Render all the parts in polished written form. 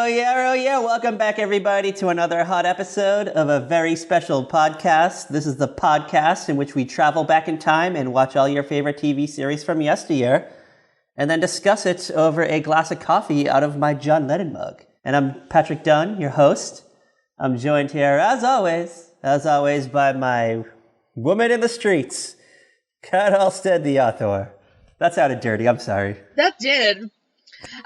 Oh yeah. Welcome back, everybody, to another hot episode of a very special podcast. This is the podcast in which we travel back in time and watch all your favorite TV series from yesteryear and then discuss it over a glass of coffee out of my John Lennon mug. And I'm Patrick Dunn, your host. I'm joined here, as always, by my woman in the streets, Kat Halstead, the author. That sounded dirty. I'm sorry. That did.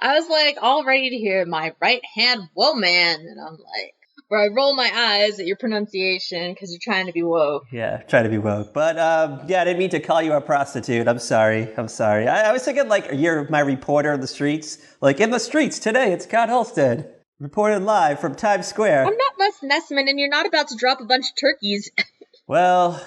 I was like all ready to hear my right hand woman, and I'm like, where I roll my eyes at your pronunciation because you're trying to be woke. Yeah, trying to be woke. But I didn't mean to call you a prostitute. I'm sorry. I was thinking like you're my reporter in the streets. Like in the streets today, it's Kat Halstead reported live from Times Square. I'm not Les Nessman, and you're not about to drop a bunch of turkeys. Well,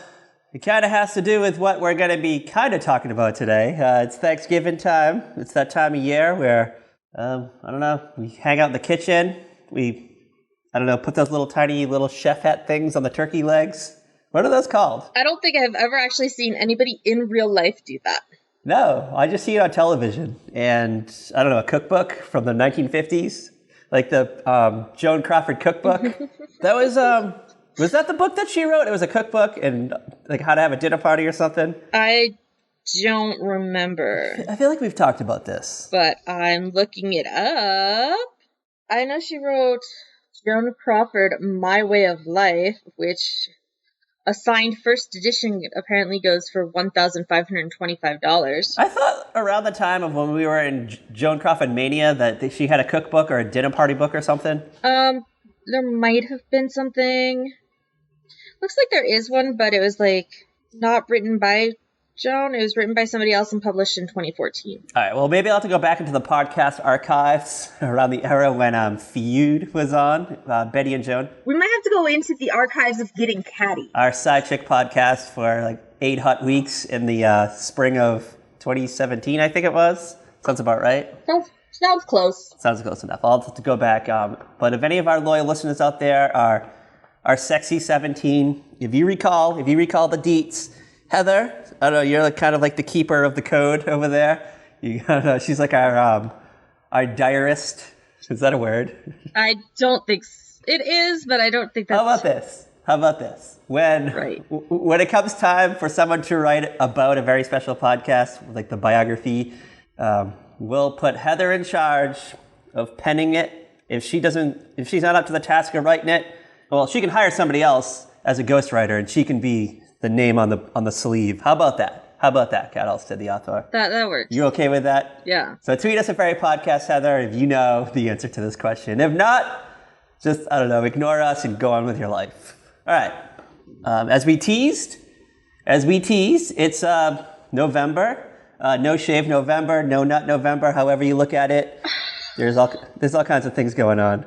it kind of has to do with what we're going to be kind of talking about today. It's Thanksgiving time. It's that time of year where, I don't know, we hang out in the kitchen. Put those tiny little chef hat things on the turkey legs. What are those called? I don't think I've ever actually seen anybody in real life do that. No, I just see it on television. And, I don't know, a cookbook from the 1950s? Like the Joan Crawford cookbook? That was that the book that she wrote? It was a cookbook and like how to have a dinner party or something? I don't remember. I feel like we've talked about this. But I'm looking it up. I know she wrote Joan Crawford, My Way of Life, which a signed first edition apparently goes for $1,525. I thought around the time of when we were in Joan Crawford mania that she had a cookbook or a dinner party book or something. There might have been something. Looks like there is one, but it was like not written by Joan. It was written by somebody else and published in 2014. All right, well, maybe I'll have to go back into the podcast archives around the era when Feud was on, Betty and Joan. We might have to go into the archives of Getting Catty. Our side chick podcast for like 8 hot weeks in the spring of 2017, I think it was. Sounds about right. Sounds close. Sounds close enough. I'll have to go back. But if any of our loyal listeners out there are sexy 17, if you recall the deets, Heather, I don't know, you're kind of like the keeper of the code over there. She's like our diarist. Is that a word? I don't think it is, but I don't think that's... How about this? When it comes time for someone to write about a very special podcast, like the biography, we'll put Heather in charge of penning it. If she's not up to the task of writing it, well, she can hire somebody else as a ghostwriter, and she can be the name on the sleeve. How about that? Kat Halstead, the author? That works. You okay with that? Yeah. So tweet us at Very Podcast, Heather, if you know the answer to this question. If not, just, I don't know, ignore us and go on with your life. All right. As we teased, it's November. No shave November, no nut November, however you look at it. There's all kinds of things going on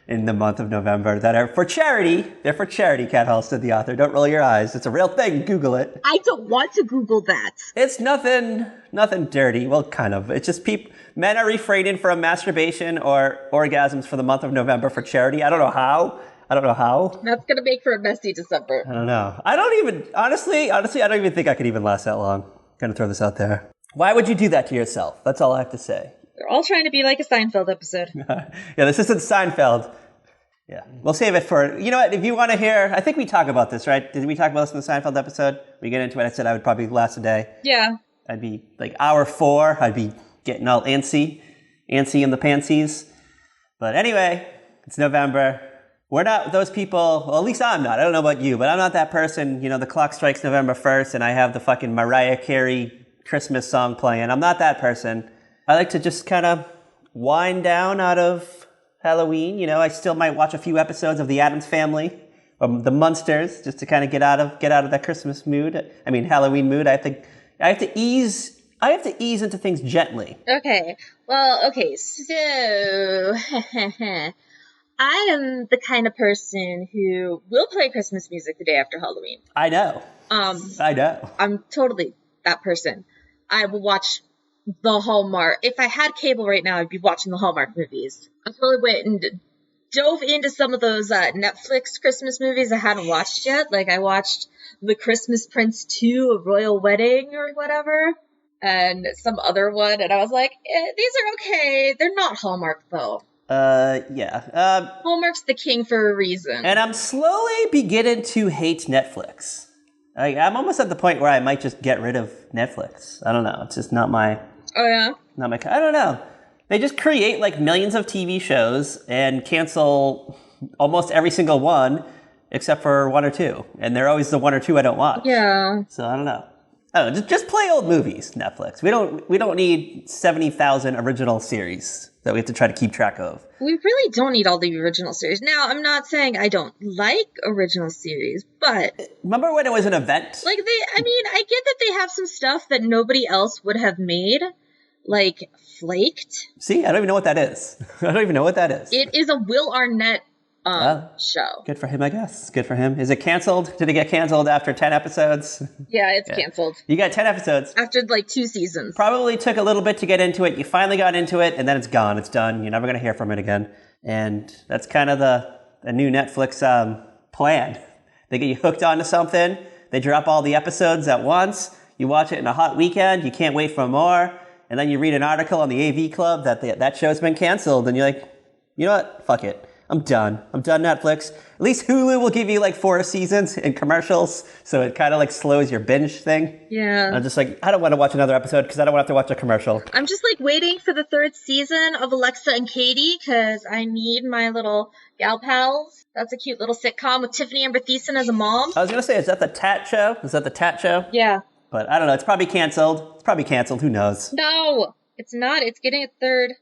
in the month of November that are for charity. They're for charity, Kat Halstead, the author. Don't roll your eyes. It's a real thing. Google it. I don't want to Google that. It's nothing dirty. Well, kind of. It's just men are refraining from masturbation or orgasms for the month of November for charity. I don't know how. That's going to make for a messy December. I don't know. Honestly, I don't even think I could even last that long. Gonna throw this out there. Why would you do that to yourself? That's all I have to say. They're all trying to be like a Seinfeld episode. Yeah, this isn't Seinfeld. Yeah, we'll save it for, you know what, if you want to hear, I think we talk about this, right? Did we talk about this in the Seinfeld episode? We get into it, I said I would probably last a day. Yeah. I'd be like hour 4, I'd be getting all antsy in the pantsies. But anyway, it's November. We're not those people, well, at least I'm not. I don't know about you, but I'm not that person, the clock strikes November 1st and I have the fucking Mariah Carey Christmas song playing. I'm not that person. I like to just kind of wind down out of Halloween. I still might watch a few episodes of The Addams Family, The Munsters, just to kind of get out of that Christmas mood. I mean, Halloween mood. I have to ease into things gently. Okay. Well, okay. So I am the kind of person who will play Christmas music the day after Halloween. I know. I'm totally that person. I will watch the Hallmark. If I had cable right now, I'd be watching the Hallmark movies. I probably went and dove into some of those Netflix Christmas movies I hadn't watched yet. Like I watched The Christmas Prince 2, A Royal Wedding or whatever, and some other one, and I was like, these are okay. They're not Hallmark though. Yeah. Hallmark's the king for a reason. And I'm slowly beginning to hate Netflix. I'm almost at the point where I might just get rid of Netflix. I don't know. It's just not my... Oh, yeah? I don't know. They just create like millions of TV shows and cancel almost every single one except for one or two. And they're always the one or two I don't watch. Yeah. So I don't know. Just play old movies, Netflix. We don't need 70,000 original series that we have to try to keep track of. We really don't need all the original series. Now, I'm not saying I don't like original series, but... Remember when it was an event? Like, I get that they have some stuff that nobody else would have made, like Flaked. See, I don't even know what that is. I don't even know what that is. It is a Will Arnett show. Good for him, I guess. Good for him. Is it canceled? Did it get canceled after 10 episodes? Yeah, it's canceled. You got 10 episodes. After like 2 seasons. Probably took a little bit to get into it. You finally got into it, and then it's gone. It's done. You're never going to hear from it again. And that's kind of the new Netflix plan. They get you hooked onto something. They drop all the episodes at once. You watch it in a hot weekend. You can't wait for more. And then you read an article on the AV Club that show's been canceled. And you're like, you know what? Fuck it. I'm done. I'm done, Netflix. At least Hulu will give you like 4 seasons and commercials, so it kind of like slows your binge thing. Yeah. I'm just like, I don't want to watch another episode because I don't want to have to watch a commercial. I'm just like waiting for the 3rd season of Alexa and Katie because I need my little gal pals. That's a cute little sitcom with Tiffany Amber Thiessen as a mom. I was going to say, is that the Tat show? Is that the Tat show? Yeah. But I don't know. It's probably canceled. Who knows? No, it's not. It's getting a third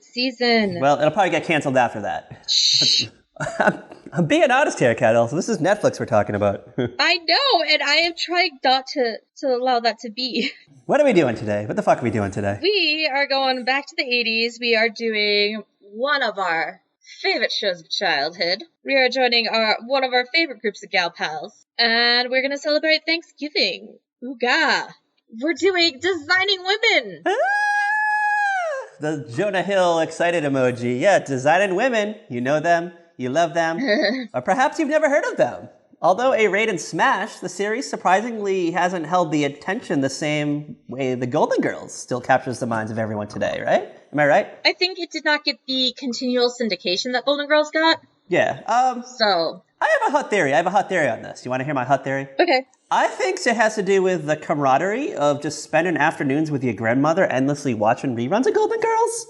season. Well, it'll probably get canceled after that. I'm being honest here, Kettle. So this is Netflix we're talking about. I know, and I am trying not to allow that to be. What are we doing today? What the fuck are we doing today? We are going back to the 80s. We are doing one of our favorite shows of childhood. We are joining one of our favorite groups of gal pals. And we're going to celebrate Thanksgiving. Ooga. We're doing Designing Women. The Jonah Hill excited emoji. Yeah, Designing Women. You know them. You love them. Or perhaps you've never heard of them. Although A-Raid and Smash, the series surprisingly hasn't held the attention the same way the Golden Girls still captures the minds of everyone today, right? Am I right? I think it did not get the continual syndication that Golden Girls got. Yeah. So... I have a hot theory. on this. You want to hear my hot theory? Okay. I think it has to do with the camaraderie of just spending afternoons with your grandmother endlessly watching reruns of Golden Girls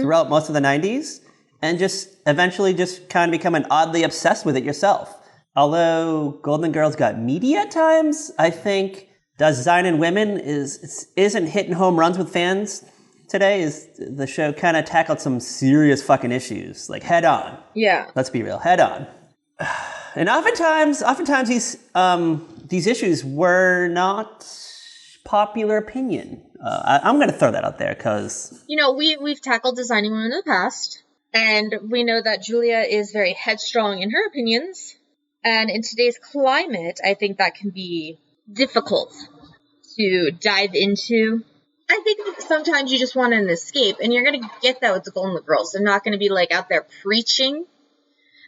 throughout most of the 90s and just eventually just kind of becoming oddly obsessed with it yourself. Although Golden Girls got meaty at times, I think Designing Women isn't hitting home runs with fans today. Is the show kind of tackled some serious fucking issues, like head on. Yeah. Let's be real, head on. And oftentimes these issues were not popular opinion. I'm going to throw that out there because... You know, we've tackled Designing Women in the past, and we know that Julia is very headstrong in her opinions. And in today's climate, I think that can be difficult to dive into. I think that sometimes you just want an escape, and you're going to get that with the Golden Girls. They're not going to be like out there preaching.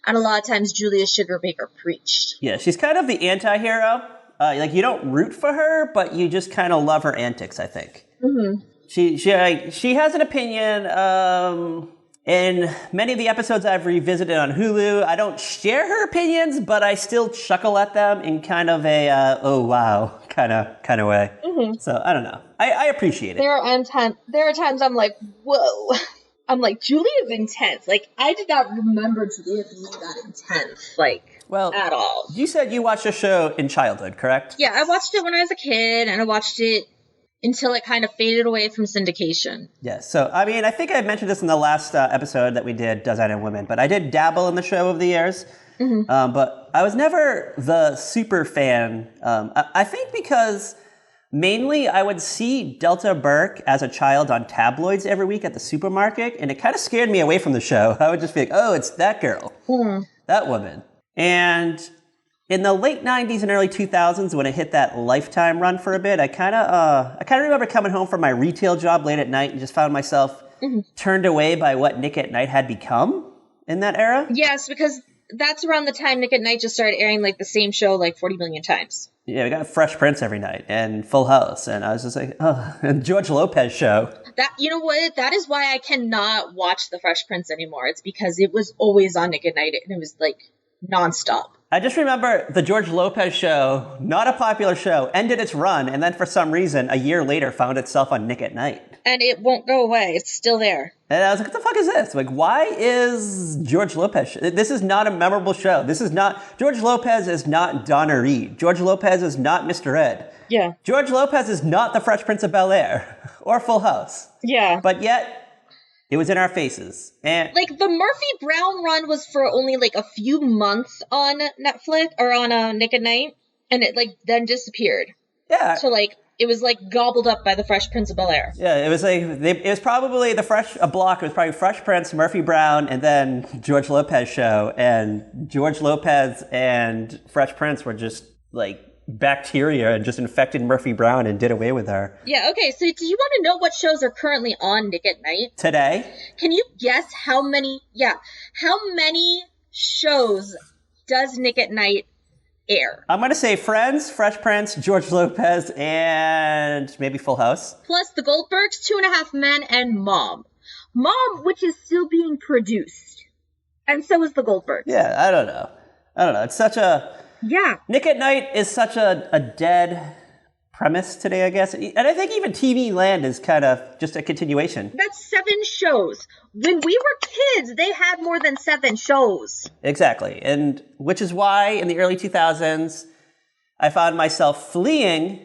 And a lot of times Julia Sugarbaker preached. Yeah, she's kind of the anti-hero. Like, you don't root for her, but you just kind of love her antics, I think. Mm-hmm. She has an opinion. In many of the episodes I've revisited on Hulu, I don't share her opinions, but I still chuckle at them in kind of a, oh, wow, kind of way. Mm-hmm. So, I don't know. I appreciate it. There are times I'm like, whoa. I'm like, Julia's intense. Like, I did not remember Julia being that intense, at all. You said you watched a show in childhood, correct? Yeah, I watched it when I was a kid, and I watched it until it kind of faded away from syndication. Yeah, so, I mean, I think I mentioned this in the last episode that we did, Designing Women, but I did dabble in the show over the years. Mm-hmm. But I was never the super fan. I think because... Mainly, I would see Delta Burke as a child on tabloids every week at the supermarket, and it kind of scared me away from the show. I would just be like, oh, it's that girl, that woman. And in the late 90s and early 2000s, when it hit that Lifetime run for a bit, I kind of remember coming home from my retail job late at night and just found myself turned away by what Nick at Night had become in that era. Yes, because that's around the time Nick at Night just started airing like the same show like 40 million times. Yeah, we got Fresh Prince every night and Full House. And I was just like, oh, and George Lopez show. That, you know what? That is why I cannot watch The Fresh Prince anymore. It's because it was always on Nick at Night and it was like nonstop. I just remember the George Lopez show, not a popular show, ended its run, and then for some reason, a year later, found itself on Nick at Night. And it won't go away. It's still there. And I was like, what the fuck is this? Like, why is George Lopez? This is not a memorable show. This is not, George Lopez is not Donna Reed. George Lopez is not Mr. Ed. Yeah. George Lopez is not the Fresh Prince of Bel-Air or Full House. Yeah. But yet, it was in our faces. And like, the Murphy Brown run was for only, like, a few months on Netflix, or on Nick at Night, and it, like, then disappeared. Yeah. So, like, it was, like, gobbled up by the Fresh Prince of Bel-Air. Yeah, it was like, it was probably a block, it was probably Fresh Prince, Murphy Brown, and then George Lopez show, and George Lopez and Fresh Prince were just, like, bacteria and just infected Murphy Brown and did away with her. Yeah, okay, so do you want to know what shows are currently on Nick at Night? Today? Can you guess how many shows does Nick at Night air? I'm going to say Friends, Fresh Prince, George Lopez, and maybe Full House. Plus The Goldbergs, 2.5 Men, and Mom. Mom, which is still being produced. And so is The Goldbergs. Yeah, I don't know. It's such a... Yeah. Nick at Night is such a dead premise today, I guess. And I think even TV Land is kind of just a continuation. That's 7 shows. When we were kids, they had more than 7 shows. Exactly. And which is why in the early 2000s, I found myself fleeing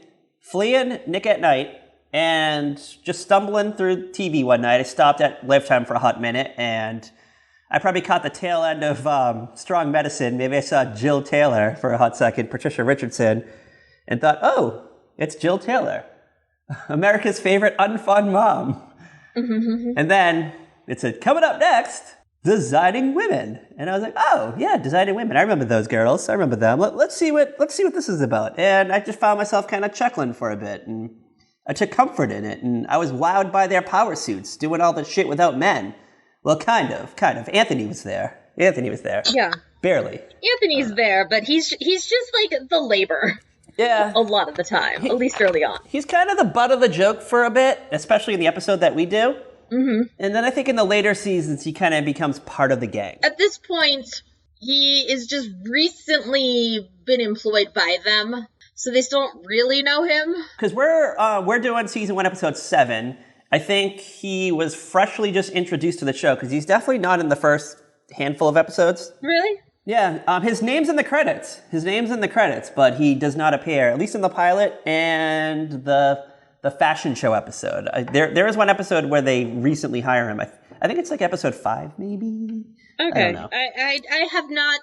Nick at Night and just stumbling through TV one night. I stopped at Lifetime for a hot minute and I probably caught the tail end of Strong Medicine. Maybe I saw Jill Taylor for a hot second, Patricia Richardson, and thought, oh, it's Jill Taylor, America's favorite unfun mom. Mm-hmm. And then it said, coming up next, Designing Women. And I was like, oh, yeah, Designing Women. I remember those girls. I remember them. Let's see what this is about. And I just found myself kind of chuckling for a bit. And I took comfort in it. And I was wowed by their power suits, doing all the shit without men. Well, kind of. Anthony was there. Yeah. Barely. Anthony's there, but he's just like the labor. Yeah. A lot of the time, at least early on. He's kind of the butt of the joke for a bit, especially in the episode that we do. Mm-hmm. And then I think in the later seasons, he kind of becomes part of the gang. At this point, he is just recently been employed by them, so they still don't really know him. Because we're doing season 1, episode 7. I think he was freshly just introduced to the show because he's definitely not in the first handful of episodes. Really? Yeah. His name's in the credits. But he does not appear, at least in the pilot and the fashion show episode. There is one episode where they recently hire him. I think it's like episode 5, maybe. Okay. I don't know. I have not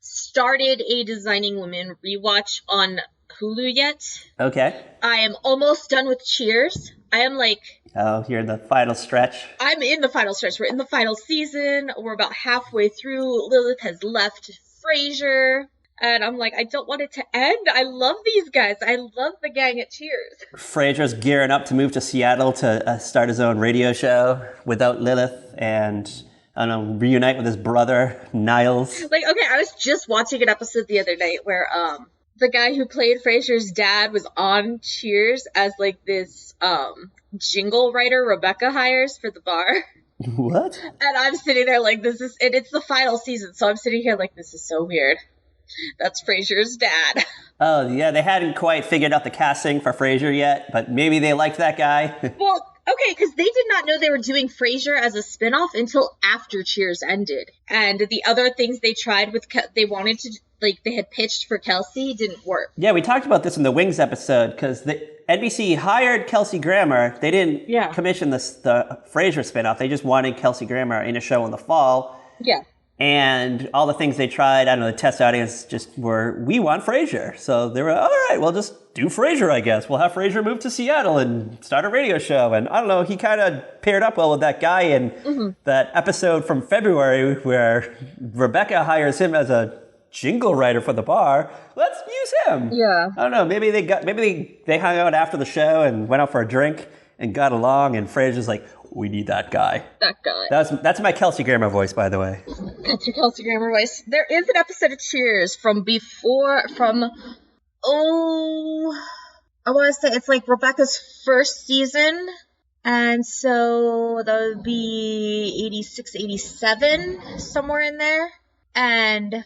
started a Designing Women rewatch on Hulu yet. Okay. I am almost done with Cheers. I am like... Oh, you're in the final stretch? I'm in the final stretch. We're in the final season. We're about halfway through. Lilith has left Frasier. And I'm like, I don't want it to end. I love these guys. I love the gang at Cheers. Frasier's gearing up to move to Seattle to start his own radio show without Lilith and... I don't know, reunite with his brother, Niles. Like, okay, I was just watching an episode the other night where, the guy who played Frasier's dad was on Cheers as, like, this, jingle writer Rebecca hires for the bar. What? And I'm sitting there like, it's the final season, so I'm sitting here like, this is so weird. That's Frasier's dad. Oh, yeah, they hadn't quite figured out the casting for Frasier yet, but maybe they liked that guy. Well, okay, because they did not know they were doing Frasier as a spinoff until after Cheers ended. And the other things they tried with, they wanted to, like, they had pitched for Kelsey, didn't work. Yeah, we talked about this in the Wings episode, because the NBC hired Kelsey Grammer. They didn't commission the Frasier spinoff. They just wanted Kelsey Grammer in a show in the fall. Yeah. And all the things they tried, I don't know, the test audience just were, we want Frasier. So they were, all right, well, just do Frasier, I guess. We'll have Frasier move to Seattle and start a radio show. And I don't know, he kind of paired up well with that guy in that episode from February where Rebecca hires him as a jingle writer for the bar. Let's use him. Yeah. I don't know, maybe they hung out after the show and went out for a drink and got along. And Frasier's like, we need that guy. That guy. That's my Kelsey Grammer voice, by the way. That's your Kelsey Grammer voice. There is an episode of Cheers from I want to say it's like Rebecca's first season. And so that would be 86, 87, somewhere in there. And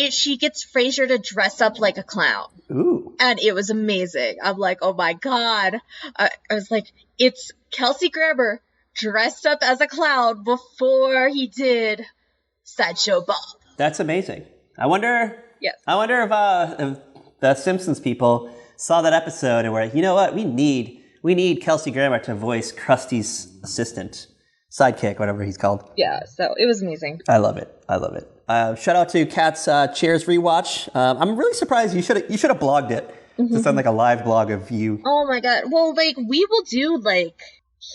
she gets Frasier to dress up like a clown. Ooh. And it was amazing. I'm like, oh my God. I was like, it's Kelsey Grammer dressed up as a clown before he did Sideshow Bob. That's amazing. I wonder Yes. if the Simpsons people saw that episode and were like, you know what? We need Kelsey Grammer to voice Krusty's assistant, sidekick, whatever he's called. Yeah, so it was amazing. I love it. Shout out to Kat's Cheers rewatch. I'm really surprised you should have blogged it. To sound like a live blog of you. Oh my God. Well, like we will do like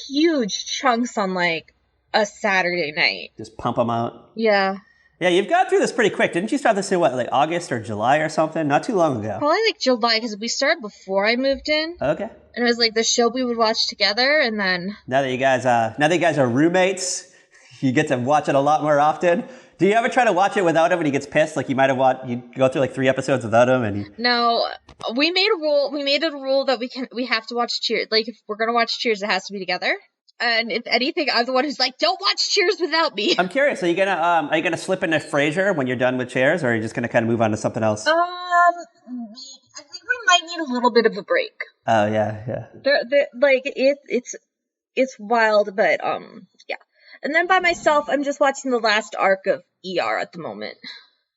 huge chunks on like a Saturday night. Just pump them out. Yeah. Yeah, you've got through this pretty quick. Didn't you start this in like August or July or something? Not too long ago. Probably like July, because we started before I moved in. Okay. And it was like the show we would watch together, and then Now that you guys are roommates, you get to watch it a lot more often. Do you ever try to watch it without him and he gets pissed? Like you go through like 3 episodes without him and No, we made a rule. We made a rule that we have to watch Cheers. Like if we're gonna watch Cheers, it has to be together. And if anything, I'm the one who's like, don't watch Cheers without me. I'm curious, are you gonna slip into Frasier when you're done with Cheers, or are you just gonna kind of move on to something else? I think we might need a little bit of a break. Oh yeah. Like it's wild, but yeah. And then by myself, I'm just watching the last arc of ER at the moment.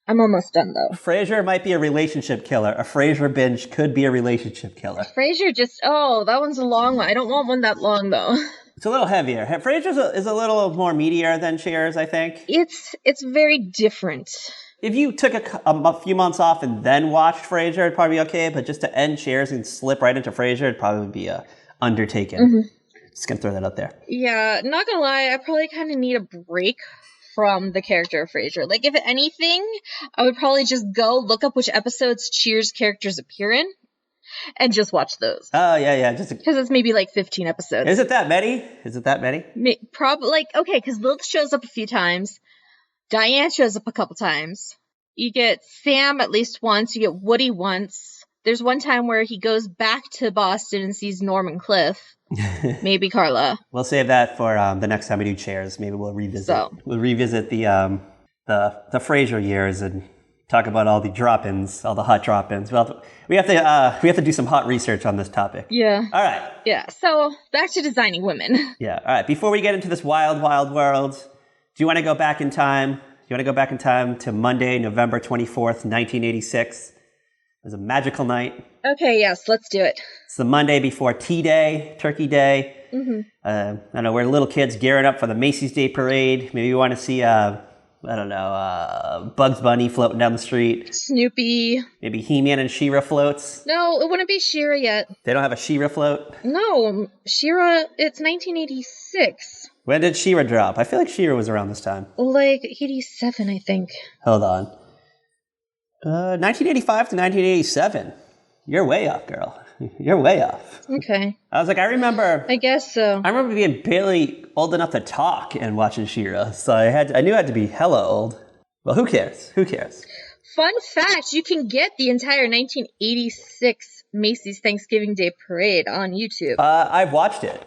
I'm almost done though. Frasier might be a relationship killer. A Frasier binge could be a relationship killer. Frasier that one's a long one. I don't want one that long though. It's a little heavier. Frasier is a little more meatier than Cheers, I think. It's very different. If you took a few months off and then watched Frasier, it'd probably be okay. But just to end Cheers and slip right into Frasier, it'd probably be a undertaking. Just gonna throw that out there. Yeah, not gonna lie, I probably kind of need a break from the character of Frasier. Like, if anything, I would probably just go look up which episodes Cheers characters appear in, and just watch those. Oh yeah, just because it's maybe like 15 episodes. Is it that many? Probably okay, because Lilith shows up a few times. Diane shows up a couple times. You get Sam at least once. You get Woody once. There's one time where he goes back to Boston and sees Norman Cliff. Maybe Carla. We'll save that for the next time we do Cheers. Maybe we'll revisit. We'll revisit the Frasier years and talk about all the drop-ins, all the hot drop-ins. Well, we have to do some hot research on this topic. Yeah. All right. Yeah. So back to designing women. Yeah. All right. Before we get into this wild, wild world, do you want to go back in time? Do you want to go back in time to Monday, November 24th, 1986? It was a magical night. Okay, yes, let's do it. It's the Monday before Tea-Day, Turkey Day. I don't know, we're little kids gearing up for the Macy's Day Parade. Maybe we want to see, Bugs Bunny floating down the street. Snoopy. Maybe He-Man and She-Ra floats. No, it wouldn't be She-Ra yet. They don't have a She-Ra float? No, She-Ra, it's 1986. When did She-Ra drop? I feel like She-Ra was around this time. Like 87, I think. Hold on. 1985 to 1987. You're way off, girl. You're way off. Okay. I was like, I guess so. I remember being barely old enough to talk and watching She-Ra, so I knew I had to be hella old. Well, who cares? Fun fact, you can get the entire 1986 Macy's Thanksgiving Day Parade on YouTube. I've watched it.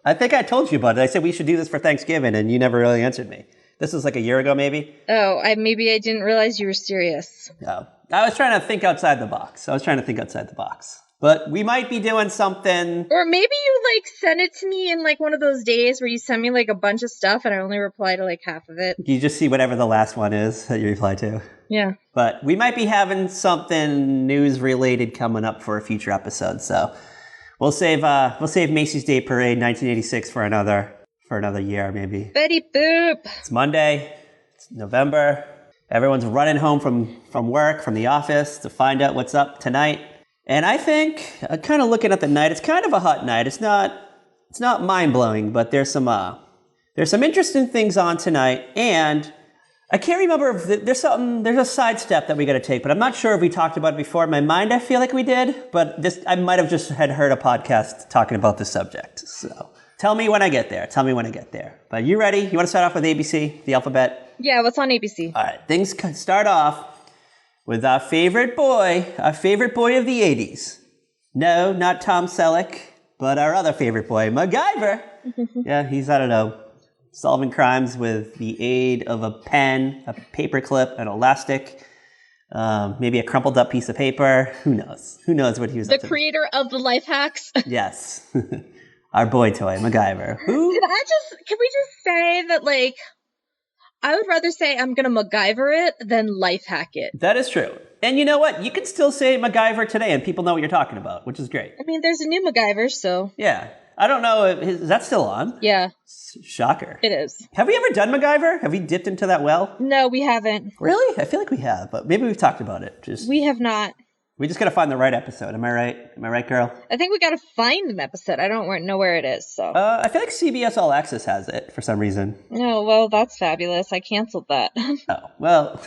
I think I told you about it. I said we should do this for Thanksgiving, and you never really answered me. This was like a year ago, maybe? Oh, maybe I didn't realize you were serious. No. I was trying to think outside the box. But we might be doing something. Or maybe you send it to me in one of those days where you send me a bunch of stuff and I only reply to half of it. You just see whatever the last one is that you reply to. Yeah. But we might be having something news related coming up for a future episode. So we'll save Macy's Day Parade 1986 for another year maybe. Betty Boop. It's Monday. It's November. Everyone's running home from work, from the office to find out what's up tonight. And I think, kind of looking at the night, it's kind of a hot night. It's not mind-blowing, but there's some interesting things on tonight. And I can't remember if there's a sidestep that we got to take, but I'm not sure if we talked about it before. In my mind, I feel like we did, but I might have just had heard a podcast talking about this subject. So tell me when I get there. But you ready? You want to start off with ABC, the alphabet? Yeah, what's on ABC? All right, things start off with our favorite boy of the 80s. No, not Tom Selleck, but our other favorite boy, MacGyver. Yeah, he's, I don't know, solving crimes with the aid of a pen, a paperclip, an elastic, maybe a crumpled up piece of paper. Who knows? Who knows what he was up to? The creator of the life hacks. Yes. Our boy toy, MacGyver. Who? Can we just say that, like, I would rather say I'm going to MacGyver it than life hack it. That is true. And you know what? You can still say MacGyver today and people know what you're talking about, which is great. I mean, there's a new MacGyver, so. Yeah. I don't know. Is that still on? Yeah. Shocker. It is. Have we ever done MacGyver? Have we dipped into that well? No, we haven't. Really? I feel like we have, but maybe we've talked about it. We have not. We just got to find the right episode. Am I right? Am I right, girl? I think we got to find an episode. I don't know where it is, so. I feel like CBS All Access has it for some reason. Oh, well, that's fabulous. I canceled that. Oh, well,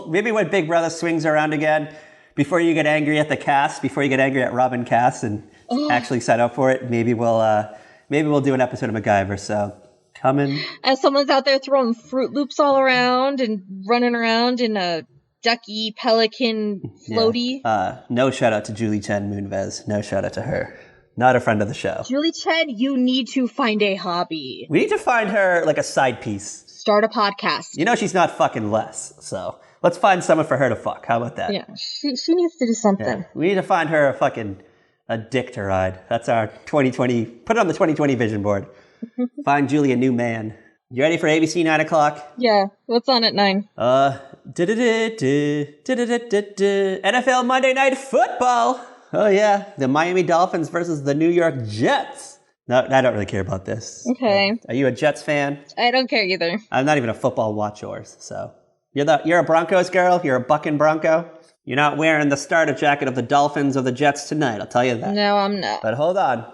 maybe when Big Brother swings around again, before you get angry at the cast, before you get angry at Robin Cass and actually sign up for it, maybe we'll do an episode of MacGyver, so coming. As someone's out there throwing Fruit Loops all around and running around in a ducky pelican floaty. Yeah. No shout out to Julie Chen Moonves. No shout out to her. Not a friend of the show. Julie Chen, you need to find a hobby. We need to find her like a side piece. Start a podcast. You know she's not fucking less, so let's find someone for her to fuck. How about that? Yeah, she needs to do something. Yeah. We need to find her a dick to ride. That's our 2020. Put it on the 2020 vision board. Find Julie a new man. You ready for ABC 9 o'clock? Yeah. What's on at 9? NFL Monday Night Football. Oh, yeah. The Miami Dolphins versus the New York Jets. No, I don't really care about this. Okay. Are you a Jets fan? I don't care either. I'm not even a football watcher, so. You're a Broncos girl? You're a bucking Bronco? You're not wearing the starter jacket of the Dolphins or the Jets tonight, I'll tell you that. No, I'm not. But hold on.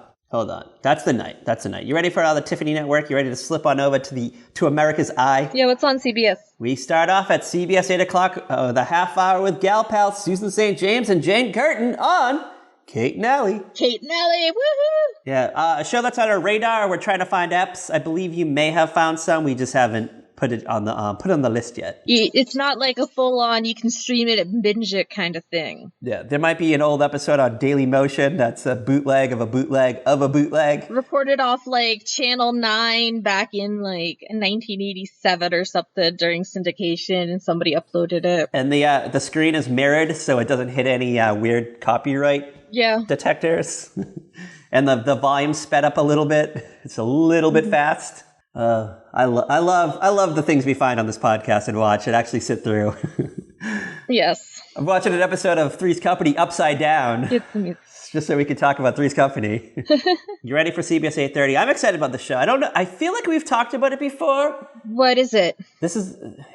That's the night. You ready for the Tiffany Network? You ready to slip on over to America's Eye? Yeah, what's on CBS? We start off at CBS 8 o'clock, the half hour with gal pals Susan St. James and Jane Curtin on Kate and Allie. Kate and Allie, woohoo! Yeah, a show that's on our radar. We're trying to find eps. I believe you may have found some. We just haven't put it on the list yet. It's not like a full-on, you can stream it and binge it kind of thing. Yeah, there might be an old episode on Daily Motion that's a bootleg of a bootleg of a bootleg. Reported off like Channel 9 back in like 1987 or something during syndication, and somebody uploaded it. And the screen is mirrored so it doesn't hit any weird copyright detectors. And the volume sped up a little bit. It's a little bit fast. I love the things we find on this podcast and watch and actually sit through. Yes. I'm watching an episode of Three's Company upside down. Just so we can talk about Three's Company. You ready for CBS 8:30? I'm excited about the show. I don't know. I feel like we've talked about it before. What is it?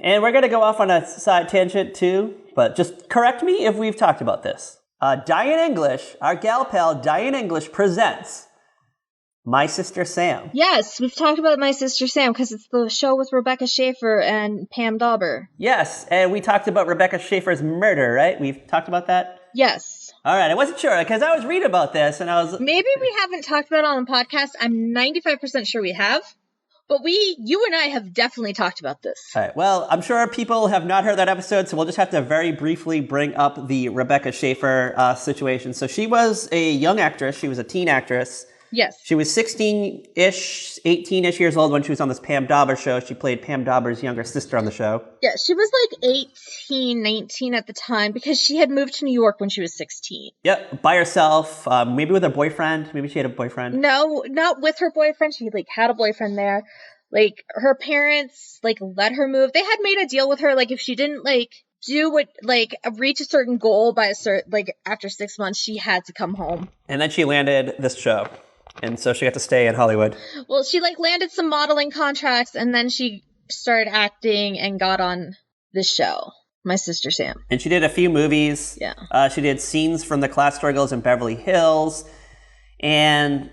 And we're going to go off on a side tangent too, but just correct me if we've talked about this. Diane English, our gal pal Diane English presents My Sister Sam. Yes, we've talked about My Sister Sam because it's the show with Rebecca Schaefer and Pam Dauber. Yes, and we talked about Rebecca Schaefer's murder, right? We've talked about that? Yes. All right, I wasn't sure because I was reading about this and I was... Maybe we haven't talked about it on the podcast. I'm 95% sure we have. But you and I have definitely talked about this. All right, well, I'm sure people have not heard that episode, so we'll just have to very briefly bring up the Rebecca Schaefer situation. So she was a young actress. She was a teen actress. Yes. She was 16-ish, 18-ish years old when she was on this Pam Dauber show. She played Pam Dauber's younger sister on the show. Yeah, she was like 18, 19 at the time because she had moved to New York when she was 16. Yep, by herself, maybe with her boyfriend. Maybe she had a boyfriend. No, not with her boyfriend. She like had a boyfriend there. Like her parents like let her move. They had made a deal with her like if she didn't like do what like reach a certain goal by a certain like after 6 months she had to come home. And then she landed this show. And so she got to stay in Hollywood. Well, she like landed some modeling contracts and then she started acting and got on this show, My Sister Sam. And she did a few movies. Yeah. She did scenes from the class struggles in Beverly Hills. And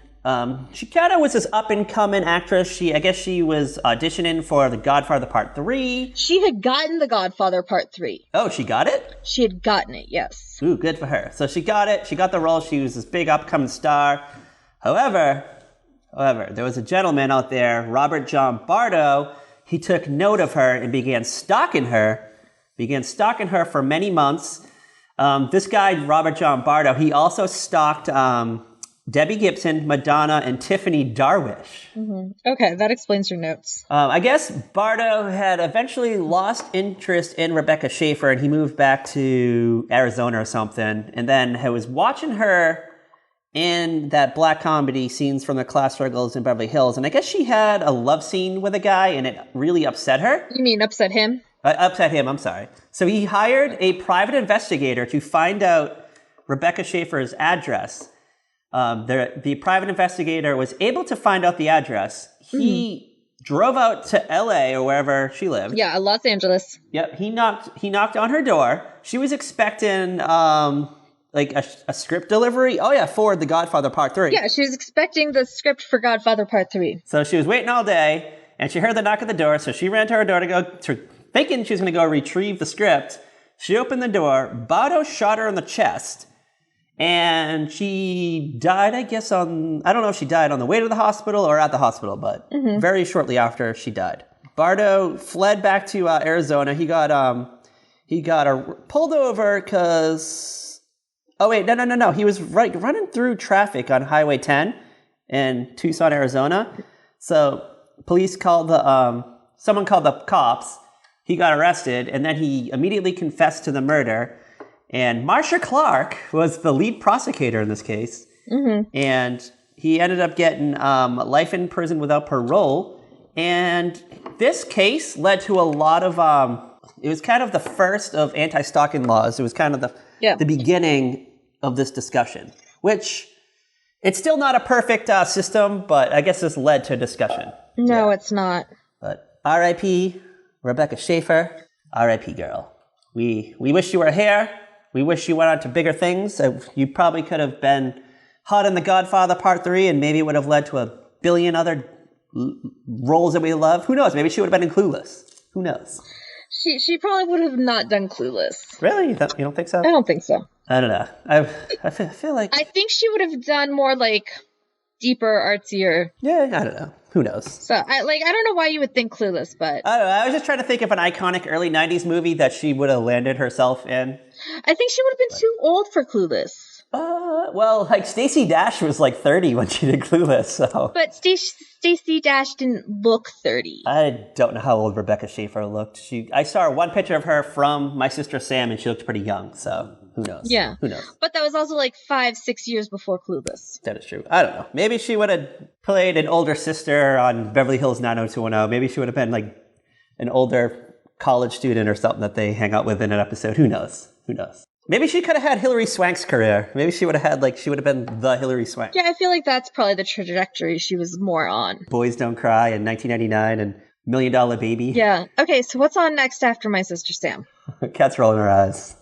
she kind of was this up-and-coming actress. I guess she was auditioning for The Godfather Part 3. She had gotten The Godfather Part 3. Oh, she got it? She had gotten it, yes. Ooh, good for her. So she got it. She got the role. She was this big up-and-coming star. However, there was a gentleman out there, Robert John Bardo. He took note of her and began stalking her began stalking her for many months. This guy, Robert John Bardo, he also stalked Debbie Gibson, Madonna, and Tiffany Darwish. Mm-hmm. Okay, that explains your notes. I guess Bardo had eventually lost interest in Rebecca Schaefer, and he moved back to Arizona or something, and then I was watching her in that black comedy Scenes from the Class Struggles in Beverly Hills, and I guess she had a love scene with a guy, and it really upset her. You mean upset him? Upset him, I'm sorry. So he hired a private investigator to find out Rebecca Schaefer's address. The private investigator was able to find out the address. He drove out to LA or wherever she lived. Yeah, Los Angeles. Yep, he knocked on her door. She was expecting like a script delivery. Oh yeah, for The Godfather Part 3. Yeah, she was expecting the script for Godfather Part 3. So she was waiting all day, and she heard the knock at the door, so she ran to her door thinking she was going to go retrieve the script. She opened the door. Bardo shot her in the chest, and she died, I guess, I don't know if she died on the way to the hospital or at the hospital, but very shortly after she died. Bardo fled back to Arizona. He got pulled over because... Oh, wait, no. He was running through traffic on Highway 10 in Tucson, Arizona. So police called someone called the cops. He got arrested, and then he immediately confessed to the murder. And Marcia Clark was the lead prosecutor in this case. And he ended up getting life in prison without parole. And this case led to a lot of... it was kind of the first of anti-stalking laws. It was kind of the beginning of this discussion, which it's still not a perfect system, but I guess this led to discussion. No, it's not. But R.I.P. Rebecca Schaefer, R.I.P. girl. We wish you were here. We wish you went on to bigger things. You probably could have been hot in The Godfather Part 3, and maybe it would have led to a billion other roles that we love. Who knows? Maybe she would have been in Clueless. Who knows? She probably would have not done Clueless. Really? You don't think so? I don't think so. I don't know. I feel like... I think she would have done more, like, deeper, artsier. Yeah, I don't know. Who knows? So, I don't know why you would think Clueless, but... I don't know. I was just trying to think of an iconic early 90s movie that she would have landed herself in. I think she would have been too old for Clueless. Well, like, Stacey Dash was like 30 when she did Clueless, so... But Stacey Dash didn't look 30. I don't know how old Rebecca Schaefer looked. I saw one picture of her from My Sister Sam, and she looked pretty young, so who knows? Yeah. Who knows? But that was also like 5-6 years before Clueless. That is true. I don't know. Maybe she would have played an older sister on Beverly Hills 90210. Maybe she would have been like an older college student or something that they hang out with in an episode. Who knows? Who knows? Maybe she could have had Hilary Swank's career. Maybe she would have had, she would have been the Hilary Swank. Yeah, I feel like that's probably the trajectory she was more on. Boys Don't Cry in 1999 and $1 Million Baby. Yeah. Okay, so what's on next after My Sister Sam? Cat's rolling her eyes.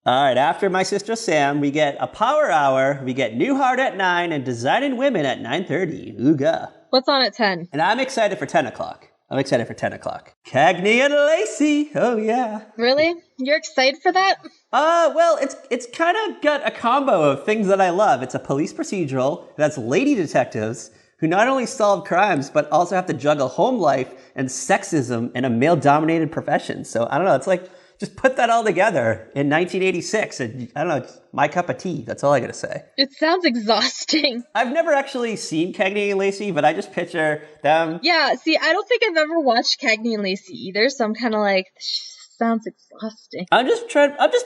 All right, after My Sister Sam, we get a Power Hour, we get New Heart at 9, and Designing Women at 9:30. Ooga. What's on at 10? And I'm excited for 10 o'clock. Cagney and Lacey. Oh, yeah. Really? You're excited for that? Well, it's kind of got a combo of things that I love. It's a police procedural that's lady detectives who not only solve crimes, but also have to juggle home life and sexism in a male-dominated profession. So, I don't know, it's like, just put that all together in 1986. And I don't know, it's my cup of tea. That's all I got to say. It sounds exhausting. I've never actually seen Cagney and Lacey, but I just picture them. Yeah, see, I don't think I've ever watched Cagney and Lacey either, so I'm kind of like, this sounds exhausting. I'm just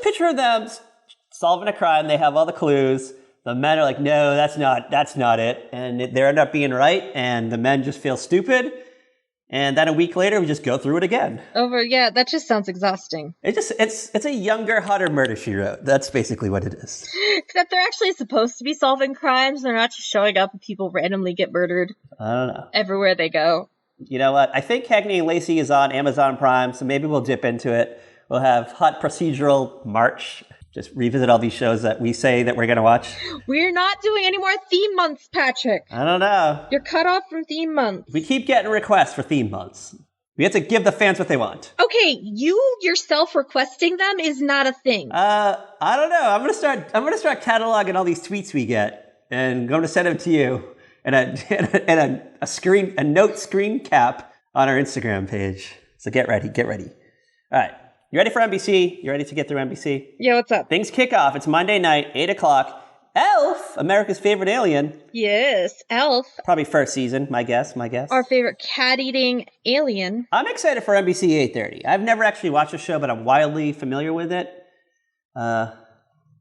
picturing them solving a crime. They have all the clues. The men are like, no, that's not it. And they end up being right, and the men just feel stupid. And then a week later, we just go through it again. Yeah, that just sounds exhausting. It's a younger, hotter Murder, She Wrote. That's basically what it is. Except they're actually supposed to be solving crimes. They're not just showing up and people randomly get murdered. I don't know. Everywhere they go. You know what? I think Cagney and Lacey is on Amazon Prime, so maybe we'll dip into it. We'll have Hot Procedural March. Just revisit all these shows that we say that we're going to watch. We're not doing any more theme months, Patrick. I don't know. You're cut off from theme months. We keep getting requests for theme months. We have to give the fans what they want. Okay, you yourself requesting them is not a thing. I don't know. I'm gonna start cataloging all these tweets we get, and I'm gonna send them to you, and a note screen cap on our Instagram page. So get ready. All right. You ready for NBC? You ready to get through NBC? Yeah, what's up? Things kick off. It's Monday night, 8 o'clock. Elf, America's favorite alien. Yes, Elf. Probably first season, my guess. Our favorite cat-eating alien. I'm excited for NBC 8:30. I've never actually watched the show, but I'm wildly familiar with it.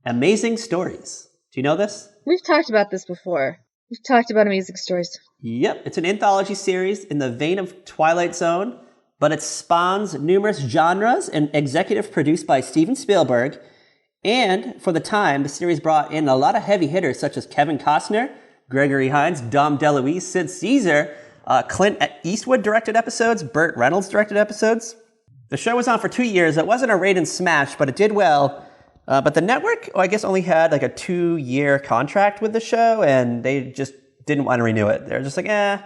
Amazing Stories. Do you know this? We've talked about this before. We've talked about Amazing Stories. Yep. It's an anthology series in the vein of Twilight Zone, but it spawns numerous genres and executive produced by Steven Spielberg. And for the time, the series brought in a lot of heavy hitters such as Kevin Costner, Gregory Hines, Dom DeLuise, Sid Caesar, Clint Eastwood directed episodes, Burt Reynolds directed episodes. The show was on for 2 years. It wasn't a raid and smash, but it did well. But the network, I guess, only had like a 2-year contract with the show, and they just didn't want to renew it. They're just like, I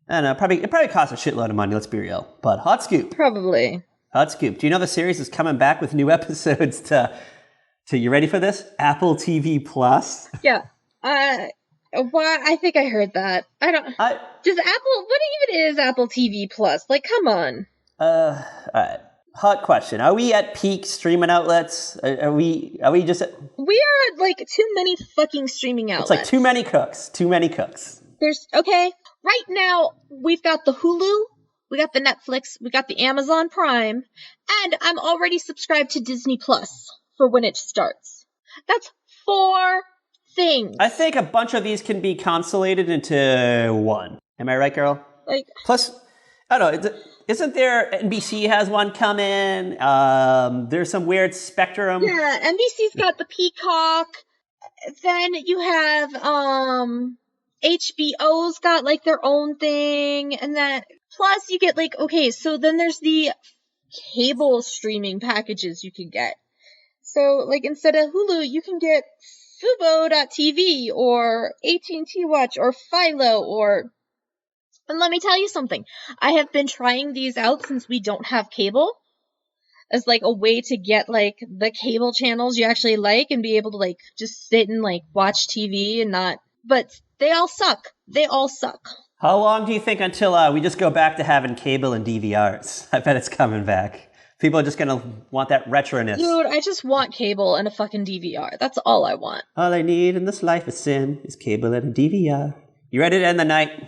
don't know. It probably cost a shitload of money, let's be real. But hot scoop. Probably. Hot scoop. Do you know the series is coming back with new episodes to you ready for this? Apple TV Plus? Yeah. Why? I think I heard that. Does Apple, what even is Apple TV Plus? Like, come on. All right. Hot question. Are we at peak streaming outlets? Are we just at... We are at, like, too many fucking streaming outlets. It's like too many cooks. Okay. Right now, we've got the Hulu, we got the Netflix, we got the Amazon Prime, and I'm already subscribed to Disney Plus for when it starts. That's 4 things. I think a bunch of these can be consolidated into one. Am I right, girl? Like, plus, I don't know. Isn't there NBC has one coming? There's some weird Spectrum. Yeah, NBC's got the Peacock. Then you have HBO's got like their own thing, and then plus you get like so then there's the cable streaming packages you can get. So, like, instead of Hulu, you can get Fubo.tv or AT&T Watch or Philo or... And let me tell you something. I have been trying these out since we don't have cable as, like, a way to get, like, the cable channels you actually like and be able to, like, just sit and, like, watch TV and not... But they all suck. How long do you think until we just go back to having cable and DVRs? I bet it's coming back. People are just going to want that retroness. Dude, I just want cable and a fucking DVR. That's all I want. All I need in this life of sin is cable and a DVR. You ready to end the night?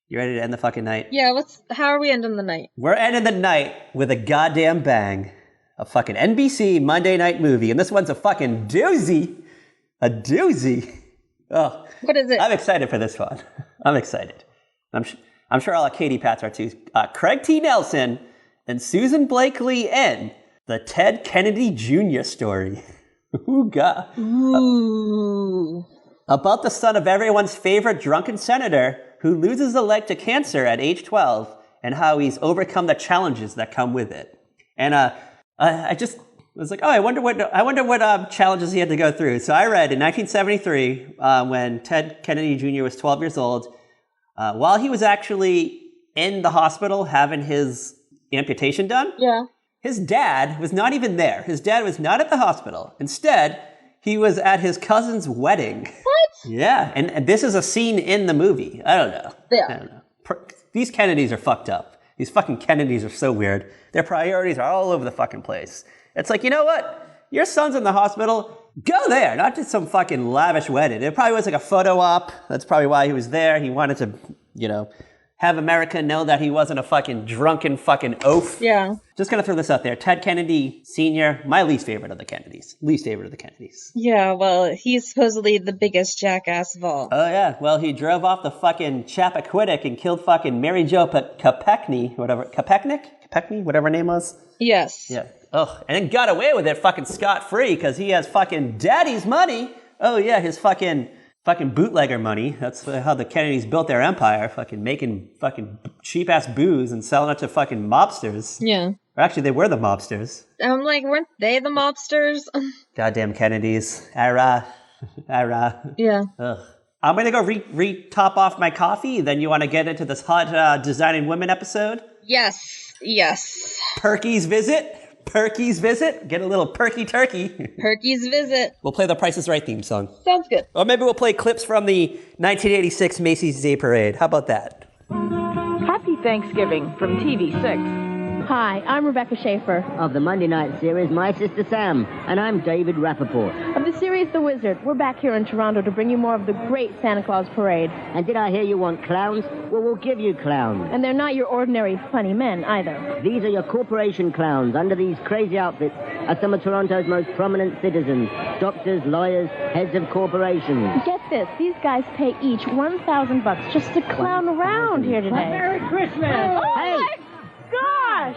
You ready to end the fucking night? Yeah, how are we ending the night? We're ending the night with a goddamn bang. A fucking NBC Monday night movie. And this one's a fucking doozy. A doozy. Oh. What is it? I'm excited for this one. I'm excited. I'm sure all the Katie Pats are too. Craig T. Nelson and Susan Blakely in the Ted Kennedy Jr. story. Ooga. Ooh. About the son of everyone's favorite drunken senator who loses a leg to cancer at age 12 and how he's overcome the challenges that come with it. And I just was like, I wonder what challenges he had to go through. So I read in 1973, when Ted Kennedy Jr. was 12 years old, while he was actually in the hospital having his amputation done, his dad was not even there. His dad was not at the hospital. Instead, he was at his cousin's wedding. What? Yeah, and this is a scene in the movie. I don't know. Yeah. I don't know. These Kennedys are fucked up. These fucking Kennedys are so weird. Their priorities are all over the fucking place. It's like, you know what? Your son's in the hospital. Go there, not just some fucking lavish wedding. It probably was like a photo op. That's probably why he was there. He wanted to, have America know that he wasn't a fucking drunken fucking oaf. Yeah. Just gonna throw this out there. Ted Kennedy Sr., my least favorite of the Kennedys. Yeah, well, he's supposedly the biggest jackass of all. Oh, yeah. Well, he drove off the fucking Chappaquiddick and killed fucking Mary Jo Kopechne, whatever her name was. Yes. Yeah. Ugh. And then got away with it fucking scot-free because he has fucking daddy's money. Oh, yeah, his fucking bootlegger money. That's how the Kennedys built their empire, fucking making fucking cheap-ass booze and selling it to fucking mobsters. Yeah. Or actually, they were the mobsters. I'm like, weren't they the mobsters? Goddamn Kennedys. Ira. Yeah. Ugh. I'm going to go re-top off my coffee. Then you want to get into this hot Designing Women episode? Yes. Perky's visit. Get a little perky turkey. Perky's visit. We'll play the Price is Right theme song. Sounds good. Or maybe we'll play clips from the 1986 Macy's Day Parade. How about that? Happy Thanksgiving from TV6. Hi, I'm Rebecca Schaefer. Of the Monday night series, My Sister Sam. And I'm David Rappaport. Of the series The Wizard, we're back here in Toronto to bring you more of the great Santa Claus parade. And did I hear you want clowns? Well, we'll give you clowns. And they're not your ordinary funny men, either. These are your corporation clowns. Under these crazy outfits are some of Toronto's most prominent citizens. Doctors, lawyers, heads of corporations. Get this, these guys pay each $1,000 just to clown around here today. Merry Christmas! Oh, Hey! my gosh!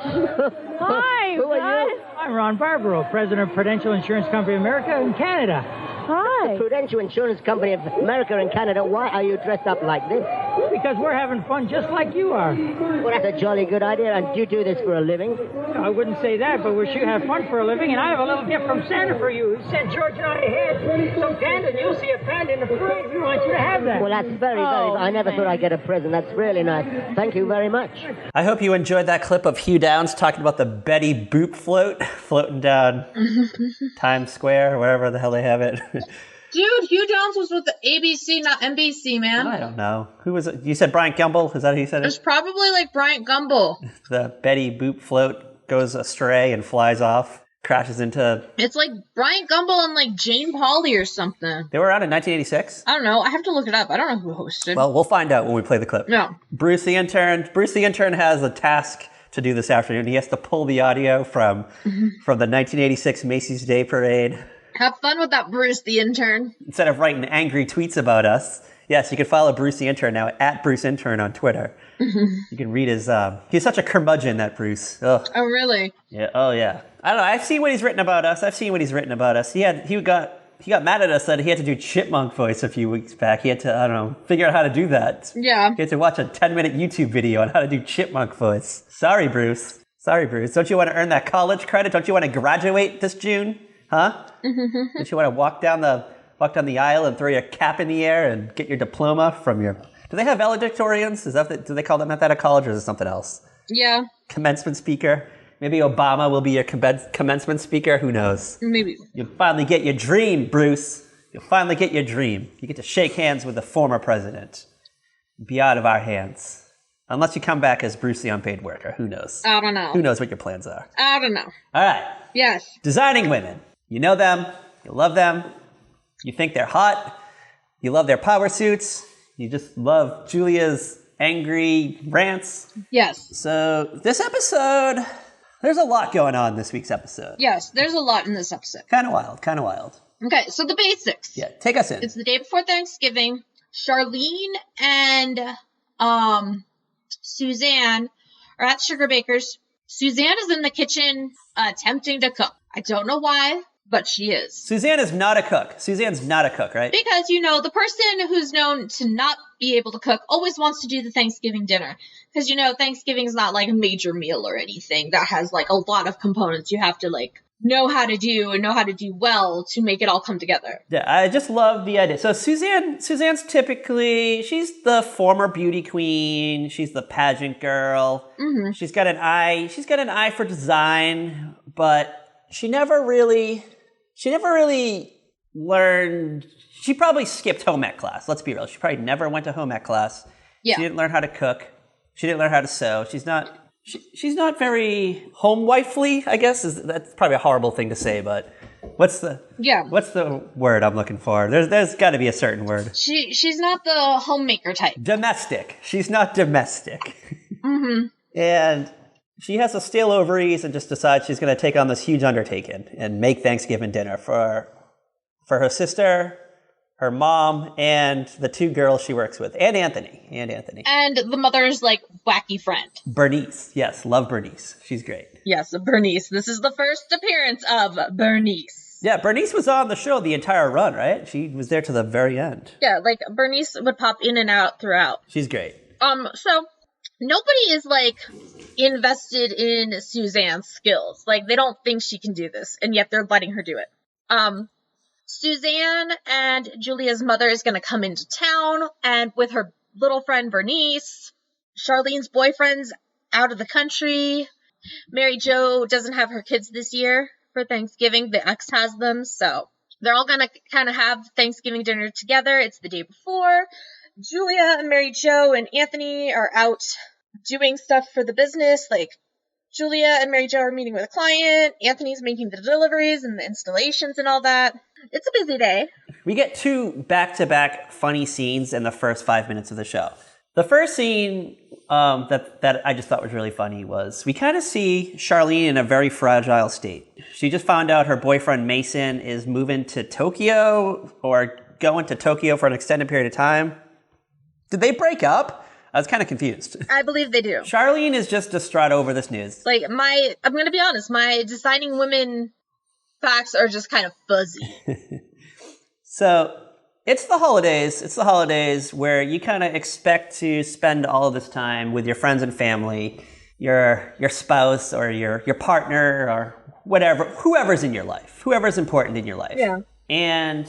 Hi, Who are guys. you? I'm Ron Barbaro, President of Prudential Insurance Company of America and Canada. Hi. Prudential Insurance Company of America and Canada, why are you dressed up like this? Because we're having fun just like you are. Well, that's a jolly good idea. And do you do this for a living? I wouldn't say that, but we should have fun for a living, and I have a little gift from Santa for you. He sent George and I ahead some panda, and you'll see a panda in the parade. We want you to have that. Well, that's very, I never thought I'd get a present. That's really nice. Thank you very much. I hope you enjoyed that clip of Hugh Downs talking about the Betty Boop float floating down Times Square, wherever the hell they have it. Dude, Hugh Downs was with the ABC, not NBC, man. I don't know. Who was it? You said Bryant Gumbel? Is that who you said it? It's probably like Bryant Gumbel. The Betty Boop float goes astray and flies off, crashes into... It's like Bryant Gumbel and like Jane Pauley or something. They were around in 1986? I don't know. I have to look it up. I don't know who hosted. Well, we'll find out when we play the clip. No. Bruce the intern has a task to do this afternoon. He has to pull the audio from the 1986 Macy's Day Parade. Have fun with that, Bruce the intern. Instead of writing angry tweets about us, yes, you can follow Bruce the intern now at Bruce Intern on Twitter. You can read his. He's such a curmudgeon, that Bruce. Ugh. Oh, really? Yeah. Oh, yeah. I don't know. I've seen what he's written about us. He got mad at us that he had to do chipmunk voice a few weeks back. He had to, I don't know, figure out how to do that. Yeah. He had to watch a 10-minute YouTube video on how to do chipmunk voice. Sorry, Bruce. Don't you want to earn that college credit? Don't you want to graduate this June? Huh? Don't you want to walk down the aisle and throw your cap in the air and get your diploma from your... Do they have valedictorians? Do they call them that at college, or is it something else? Yeah. Commencement speaker? Maybe Obama will be your commencement speaker. Who knows? Maybe. You'll finally get your dream, Bruce. You'll finally get your dream. You get to shake hands with the former president. Be out of our hands. Unless you come back as Bruce the unpaid worker. Who knows? I don't know. Who knows what your plans are? I don't know. All right. Yes. Designing women. You know them. You love them. You think they're hot. You love their power suits. You just love Julia's angry rants. Yes. So this episode, there's a lot going on this week's episode. Yes, there's a lot in this episode. Kind of wild. Okay, so the basics. Yeah, take us in. It's the day before Thanksgiving. Charlene and Suzanne are at Sugarbaker's. Suzanne is in the kitchen attempting to cook. I don't know why, but she is. Suzanne is not a cook. Suzanne's not a cook, right? Because, the person who's known to not be able to cook always wants to do the Thanksgiving dinner. Because, Thanksgiving is not like a major meal or anything that has like a lot of components you have to like know how to do and know how to do well to make it all come together. Yeah, I just love the idea. So Suzanne's typically, she's the former beauty queen. She's the pageant girl. Mm-hmm. She's got an eye for design, but she never really learned. She probably skipped home ec class. Let's be real. She probably never went to home ec class. Yeah. She didn't learn how to cook. She didn't learn how to sew. She's not very home-wifely, I guess. That's probably a horrible thing to say, but what's the word I'm looking for? There's got to be a certain word. She's not the homemaker type. Domestic. She's not domestic. Mm-hmm. And she has a stale ovaries and just decides she's going to take on this huge undertaking and make Thanksgiving dinner for her sister, her mom, and the two girls she works with, and Anthony. And the mother's, like, wacky friend. Bernice. Yes, love Bernice. She's great. Yes, Bernice. This is the first appearance of Bernice. Yeah, Bernice was on the show the entire run, right? She was there to the very end. Yeah, like, Bernice would pop in and out throughout. She's great. So, nobody is, like, invested in Suzanne's skills. Like, they don't think she can do this, and yet they're letting her do it. Suzanne and Julia's mother is going to come into town, and with her little friend Bernice, Charlene's boyfriend's out of the country. Mary Jo doesn't have her kids this year for Thanksgiving. The ex has them, so they're all going to kind of have Thanksgiving dinner together. It's the day before. Julia and Mary Jo and Anthony are out doing stuff for the business, like Julia and Mary Jo are meeting with a client. Anthony's making the deliveries and the installations and all that. It's a busy day. We get 2 back-to-back funny scenes in the first 5 minutes of the show. The first scene that I just thought was really funny was we kind of see Charlene in a very fragile state. She just found out her boyfriend Mason is moving to Tokyo or going to Tokyo for an extended period of time. Did they break up? I was kind of confused. I believe they do. Charlene is just distraught over this news. Like, I'm going to be honest, my deciding women facts are just kind of fuzzy. So, it's the holidays. It's the holidays where you kind of expect to spend all of this time with your friends and family, your spouse or your partner or whatever, whoever's in your life, whoever's important in your life. Yeah. And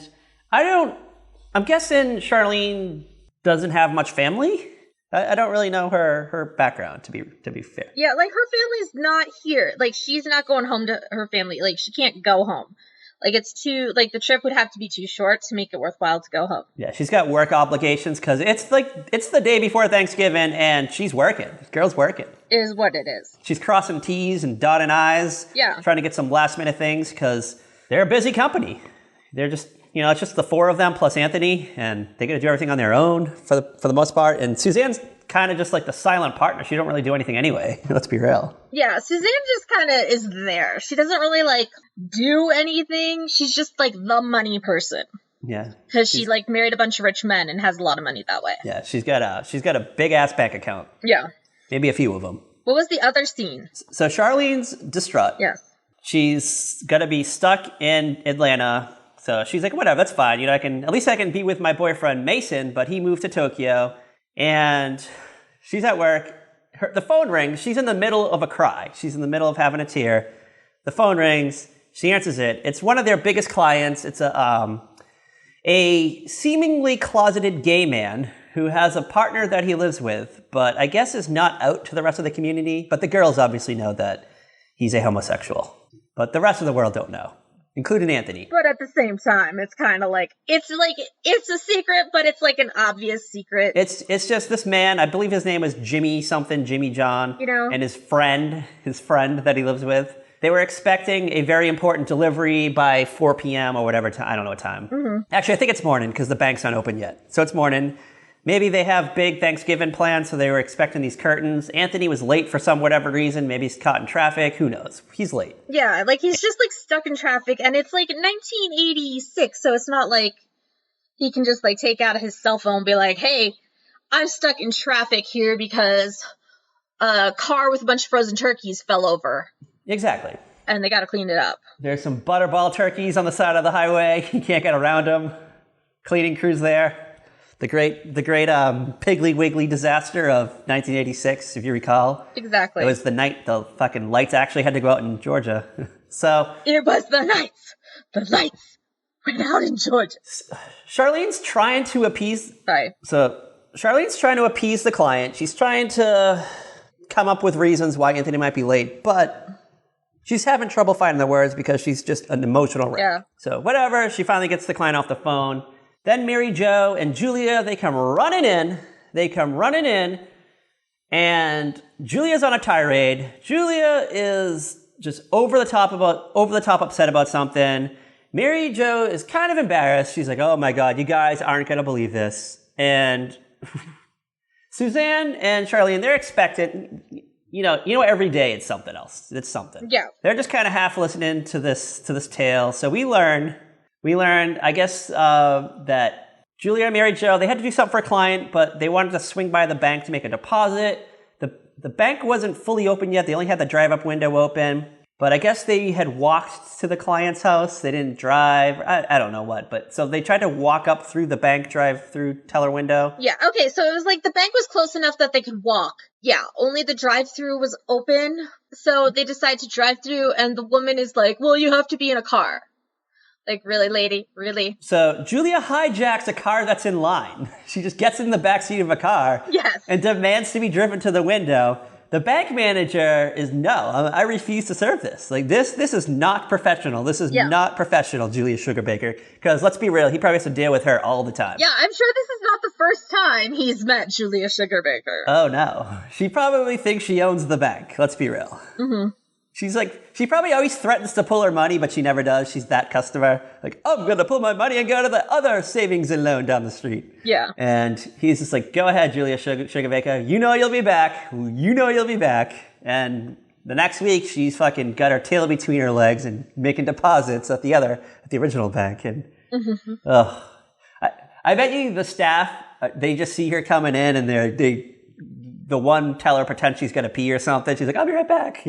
I'm guessing Charlene doesn't have much family. I don't really know her background, to be fair. Yeah, like, her family's not here. Like, she's not going home to her family. Like, she can't go home. Like, the trip would have to be too short to make it worthwhile to go home. Yeah, she's got work obligations because it's the day before Thanksgiving and she's working. This girl's working. It is what it is. She's crossing T's and dotting I's. Yeah. Trying to get some last minute things because they're a busy company. They're just, it's just the 4 of them plus Anthony and they got to do everything on their own for the most part. And Suzanne's kind of just like the silent partner. She don't really do anything anyway. Let's be real. Yeah, Suzanne just kind of is there. She doesn't really, like, do anything. She's just, like, the money person. Yeah. Because she, like, married a bunch of rich men and has a lot of money that way. Yeah, she's got a big-ass bank account. Yeah. Maybe a few of them. What was the other scene? So Charlene's distraught. Yes. She's got to be stuck in Atlanta. So she's like, whatever, that's fine. At least I can be with my boyfriend Mason, but he moved to Tokyo. And she's at work. The phone rings. She's in the middle of a cry. She's in the middle of having a tear. The phone rings. She answers it. It's one of their biggest clients. It's a seemingly closeted gay man who has a partner that he lives with, but I guess is not out to the rest of the community. But the girls obviously know that he's a homosexual. But the rest of the world don't know, including Anthony. But at the same time, it's kind of like it's a secret, but it's like an obvious secret. It's just this man, I believe his name was Jimmy John, and his friend that he lives with. They were expecting a very important delivery by 4 p.m. or whatever time. I don't know what time. Mm-hmm. Actually, I think it's morning because the bank's not open yet. So it's morning. Maybe they have big Thanksgiving plans, so they were expecting these curtains. Anthony was late for some whatever reason. Maybe he's caught in traffic. Who knows? He's late. Yeah, like he's just like stuck in traffic, and it's like 1986, so it's not like he can just like take out his cell phone and be like, hey, I'm stuck in traffic here because a car with a bunch of frozen turkeys fell over. Exactly. And they got to clean it up. There's some butterball turkeys on the side of the highway. You can't get around them. Cleaning crews there. The great Piggly Wiggly disaster of 1986, if you recall. Exactly. It was the night the fucking lights actually had to go out in Georgia. So it was the night the lights went out in Georgia. Charlene's trying to appease. Sorry. So Charlene's trying to appease the client. She's trying to come up with reasons why Anthony might be late, but she's having trouble finding the words because she's just an emotional wreck. Yeah. So whatever, she finally gets the client off the phone. Then Mary Jo and Julia, they come running in, and Julia's on a tirade. Julia is just over the top upset about something. Mary Jo is kind of embarrassed. She's like, oh my God, you guys aren't going to believe this. And Suzanne and Charlene, they're expectant. Every day it's something else. It's something. Yeah. They're just kind of half listening to this tale. So we learned, I guess, that Julia and Mary Jo, they had to do something for a client, but they wanted to swing by the bank to make a deposit. The bank wasn't fully open yet. They only had the drive-up window open. But I guess they had walked to the client's house. They didn't drive. I don't know what. But so they tried to walk up through the bank drive-through teller window. Yeah, okay. So it was like the bank was close enough that they could walk. Yeah, only the drive-through was open. So they decided to drive through, and the woman is like, well, you have to be in a car. Like, really, lady? Really? So Julia hijacks a car that's in line. She just gets in the backseat of a car. Yes. And demands to be driven to the window. The bank manager is, no, I refuse to serve this. Like, this is not professional. This is not professional, Julia Sugarbaker. Because let's be real, he probably has to deal with her all the time. Yeah, I'm sure this is not the first time he's met Julia Sugarbaker. Oh, no. She probably thinks she owns the bank. Let's be real. Mm-hmm. She's like, she probably always threatens to pull her money, but she never does. She's that customer. Like, I'm going to pull my money and go to the other savings and loan down the street. Yeah. And he's just like, go ahead, Julia Sugarbaker. You know you'll be back. You know you'll be back. And the next week, she's fucking got her tail between her legs and making deposits at the original bank. And, I bet you the staff, they just see her coming in and the one teller pretends she's going to pee or something. She's like, I'll be right back.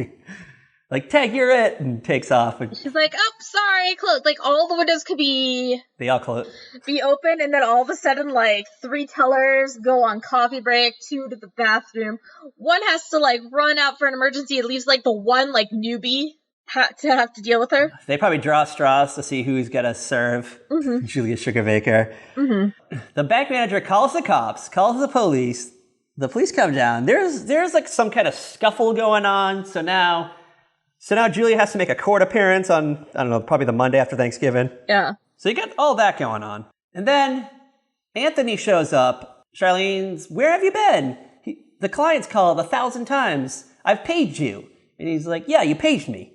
Like, Tag, you're it, and takes off. And she's like, oh, sorry, close. Like, all the windows could be open, and then all of a sudden, like, 3 tellers go on coffee break, 2 to the bathroom. One has to, like, run out for an emergency. It leaves, like, the one, like, newbie to have to deal with her. They probably draw straws to see who's going to serve Julia Sugarbaker. Mm-hmm. The bank manager calls the cops, calls the police. The police come down. There's like, some kind of scuffle going on, So now Julia has to make a court appearance on, I don't know, probably the Monday after Thanksgiving. Yeah. So you got all that going on. And then Anthony shows up. Charlene's, where have you been? The client's called 1,000 times. I've paged you. And he's like, yeah, you paged me.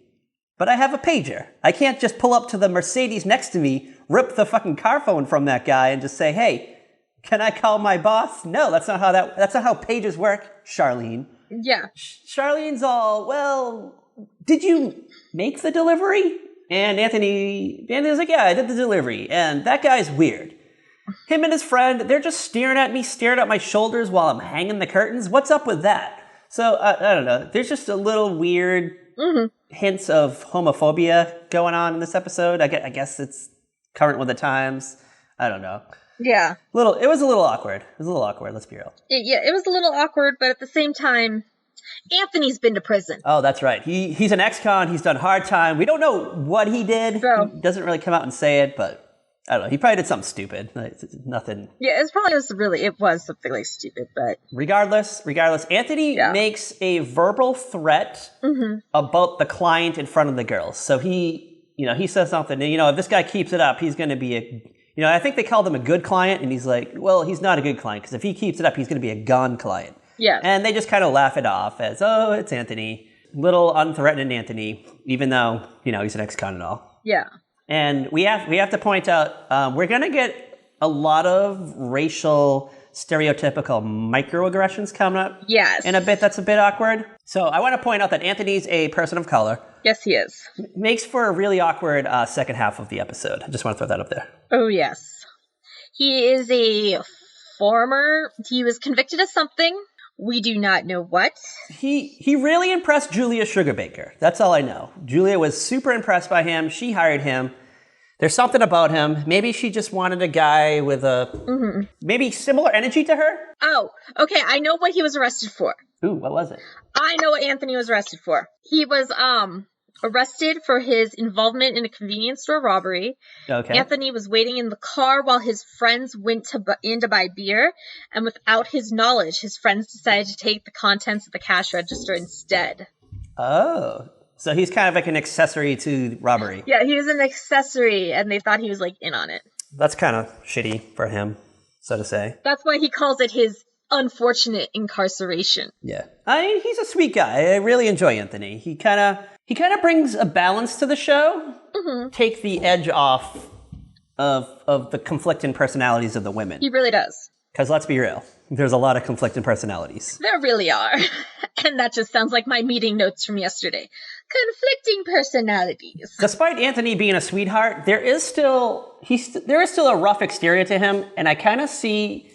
But I have a pager. I can't just pull up to the Mercedes next to me, rip the fucking car phone from that guy and just say, hey, can I call my boss? No, that's not how pages work, Charlene. Yeah. Charlene's all, well, did you make the delivery? And Anthony's like, yeah, I did the delivery. And that guy's weird. Him and his friend, they're just staring at my shoulders while I'm hanging the curtains. What's up with that? So, I don't know. There's just a little weird hints of homophobia going on in this episode. I guess it's current with the times. I don't know. Yeah. It was a little awkward. Let's be real. It was a little awkward, but at the same time, Anthony's been to prison. Oh, that's right. He's an ex-con. He's done hard time. We don't know what he did. So, he doesn't really come out and say it, but I don't know. He probably did something stupid. Like, nothing. Yeah, it was something like stupid, but regardless, Anthony makes a verbal threat about the client in front of the girls. So he says something. If this guy keeps it up, he's going to be I think they called him a good client, and he's like, well, he's not a good client because if he keeps it up, he's going to be a gone client. Yeah. And they just kind of laugh it off as, oh, it's Anthony. Little unthreatening Anthony, even though, he's an ex-con and all. Yeah. And we have to point out, we're going to get a lot of racial, stereotypical microaggressions coming up. Yes. In a bit that's a bit awkward. So I want to point out that Anthony's a person of color. Yes, he is. Makes for a really awkward second half of the episode. I just want to throw that up there. Oh, yes. He is he was convicted of something. We do not know what. He really impressed Julia Sugarbaker. That's all I know. Julia was super impressed by him. She hired him. There's something about him. Maybe she just wanted a guy with maybe similar energy to her. Oh, okay. I know what he was arrested for. Ooh, what was it? I know what Anthony was arrested for. He was arrested for his involvement in a convenience store robbery. Okay. Anthony was waiting in the car while his friends went in to buy beer, and without his knowledge, his friends decided to take the contents of the cash register instead. Oh, so he's kind of like an accessory to robbery. Yeah, he was an accessory, and they thought he was like in on it. That's kind of shitty for him, so to say. That's why he calls it his unfortunate incarceration. Yeah. He's a sweet guy. I really enjoy Anthony. He kind of brings a balance to the show. Mm-hmm. Take the edge off of the conflicting personalities of the women. He really does. Because let's be real, there's a lot of conflicting personalities. There really are. And that just sounds like my meeting notes from yesterday. Conflicting personalities. Despite Anthony being a sweetheart, there is still a rough exterior to him, and I kind of see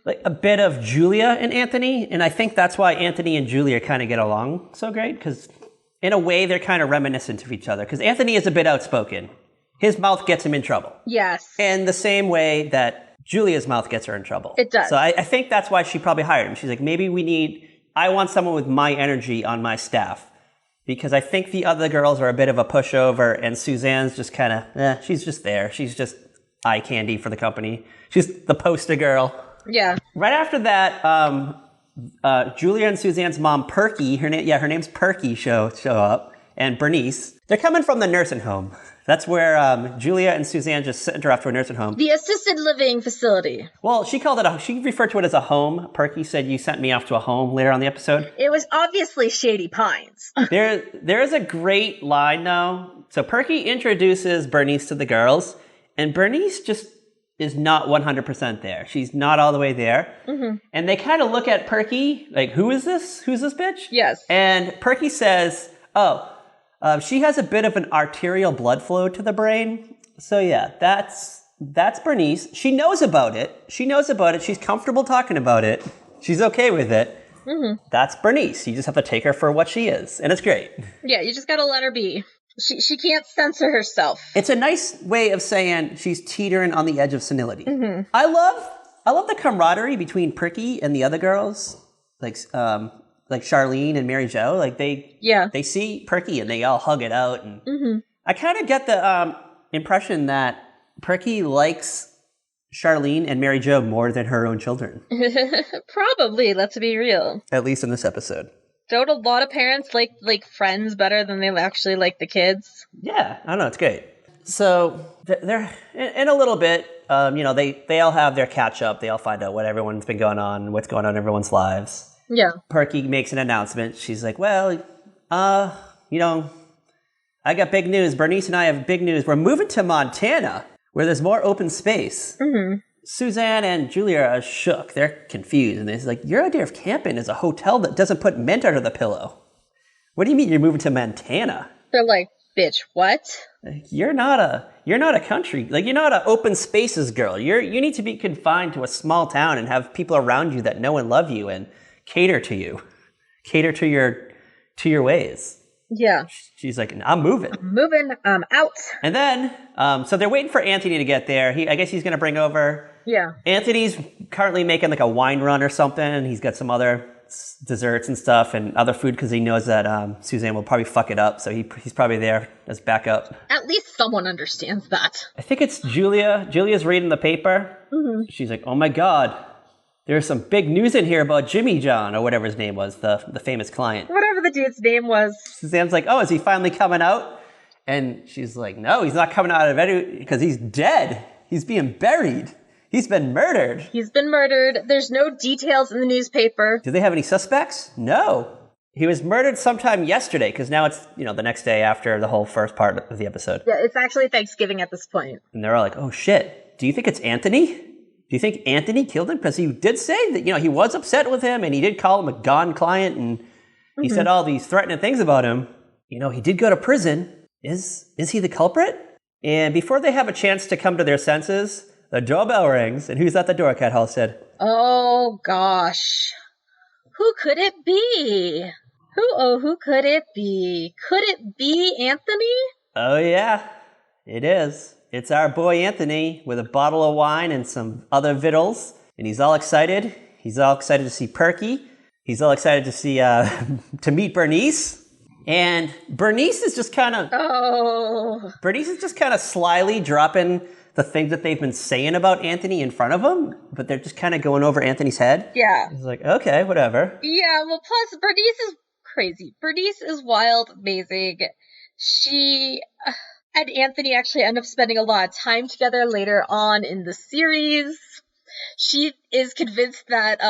like a bit of Julia in Anthony, and I think that's why Anthony and Julia kind of get along so great, because in a way they're kind of reminiscent of each other, because Anthony is a bit outspoken. His mouth gets him in trouble. Yes. And the same way that Julia's mouth gets her in trouble. It does. So I think that's why she probably hired him. She's like, I want someone with my energy on my staff. Because I think the other girls are a bit of a pushover, and Suzanne's just kind of, she's just there. She's just eye candy for the company. She's the poster girl. Yeah. Right after that, Julia and Suzanne's mom, Perky, her name's Perky, show up. and Bernice. They're coming from the nursing home. That's where Julia and Suzanne just sent her off to a nursing home. The assisted living facility. Well, she referred to it as a home. Perky said you sent me off to a home later on the episode. It was obviously Shady Pines. There is a great line, though. So Perky introduces Bernice to the girls, and Bernice just is not 100% there. She's not all the way there. Mm-hmm. And they kind of look at Perky, like, who is this? Who's this bitch? Yes. And Perky says, she has a bit of an arterial blood flow to the brain. So yeah, that's Bernice. She knows about it. She's comfortable talking about it. She's okay with it. Mm-hmm. That's Bernice. You just have to take her for what she is. And it's great. Yeah, you just gotta let her be. She can't censor herself. It's a nice way of saying she's teetering on the edge of senility. Mm-hmm. I love the camaraderie between Perky and the other girls. Like Charlene and Mary Jo, like they see Perky and they all hug it out. And mm-hmm. I kind of get the impression that Perky likes Charlene and Mary Jo more than her own children. Probably, let's be real. At least in this episode. Don't a lot of parents like friends better than they actually like the kids? Yeah, I don't know, it's great. So they're in a little bit, they all have their catch up. They all find out what everyone's been going on, what's going on in everyone's lives. Yeah. Perky makes an announcement. She's like, well, I got big news. Bernice and I have big news. We're moving to Montana, where there's more open space. Mm-hmm. Suzanne and Julia are shook. They're confused. And they're like, your idea of camping is a hotel that doesn't put mint under the pillow. What do you mean you're moving to Montana? They're like, bitch, what? You're not a country. Like, you're not an open spaces girl. You need to be confined to a small town and have people around you that know and love you and cater to you. Cater to your ways. Yeah. She's like, I'm moving. Out. And then, so they're waiting for Anthony to get there. I guess he's going to bring over... Yeah. Anthony's currently making like a wine run or something. He's got some other desserts and stuff and other food because he knows that Suzanne will probably fuck it up. So he's probably there as backup. At least someone understands that. I think it's Julia. Julia's reading the paper. Mm-hmm. She's like, oh my God, there's some big news in here about Jimmy John or whatever his name was, the famous client. Whatever the dude's name was. Suzanne's like, oh, is he finally coming out? And she's like, no, he's not coming out of it because he's dead. He's being buried. He's been murdered. He's been murdered. There's no details in the newspaper. Do they have any suspects? No. He was murdered sometime yesterday because now it's, the next day after the whole first part of the episode. Yeah, it's actually Thanksgiving at this point. And they're all like, oh shit. Do you think it's Anthony? Do you think Anthony killed him? Because he did say that, he was upset with him and he did call him a gone client and he said all these threatening things about him. He did go to prison. Is he the culprit? And before they have a chance to come to their senses, the doorbell rings, and who's at the door, Cat Hall said? Oh, gosh. Who could it be? Who could it be? Could it be Anthony? Oh, yeah, it is. It's our boy Anthony with a bottle of wine and some other victuals, and he's all excited. He's all excited to see Perky. He's all excited to see, to meet Bernice. And Bernice is just kind of... Bernice is just kind of slyly dropping the things that they've been saying about Anthony in front of him, but they're just kind of going over Anthony's head. Yeah. He's like, okay, whatever. Yeah, well, plus, Bernice is crazy. Bernice is wild, amazing. She and Anthony actually end up spending a lot of time together later on in the series. She is convinced that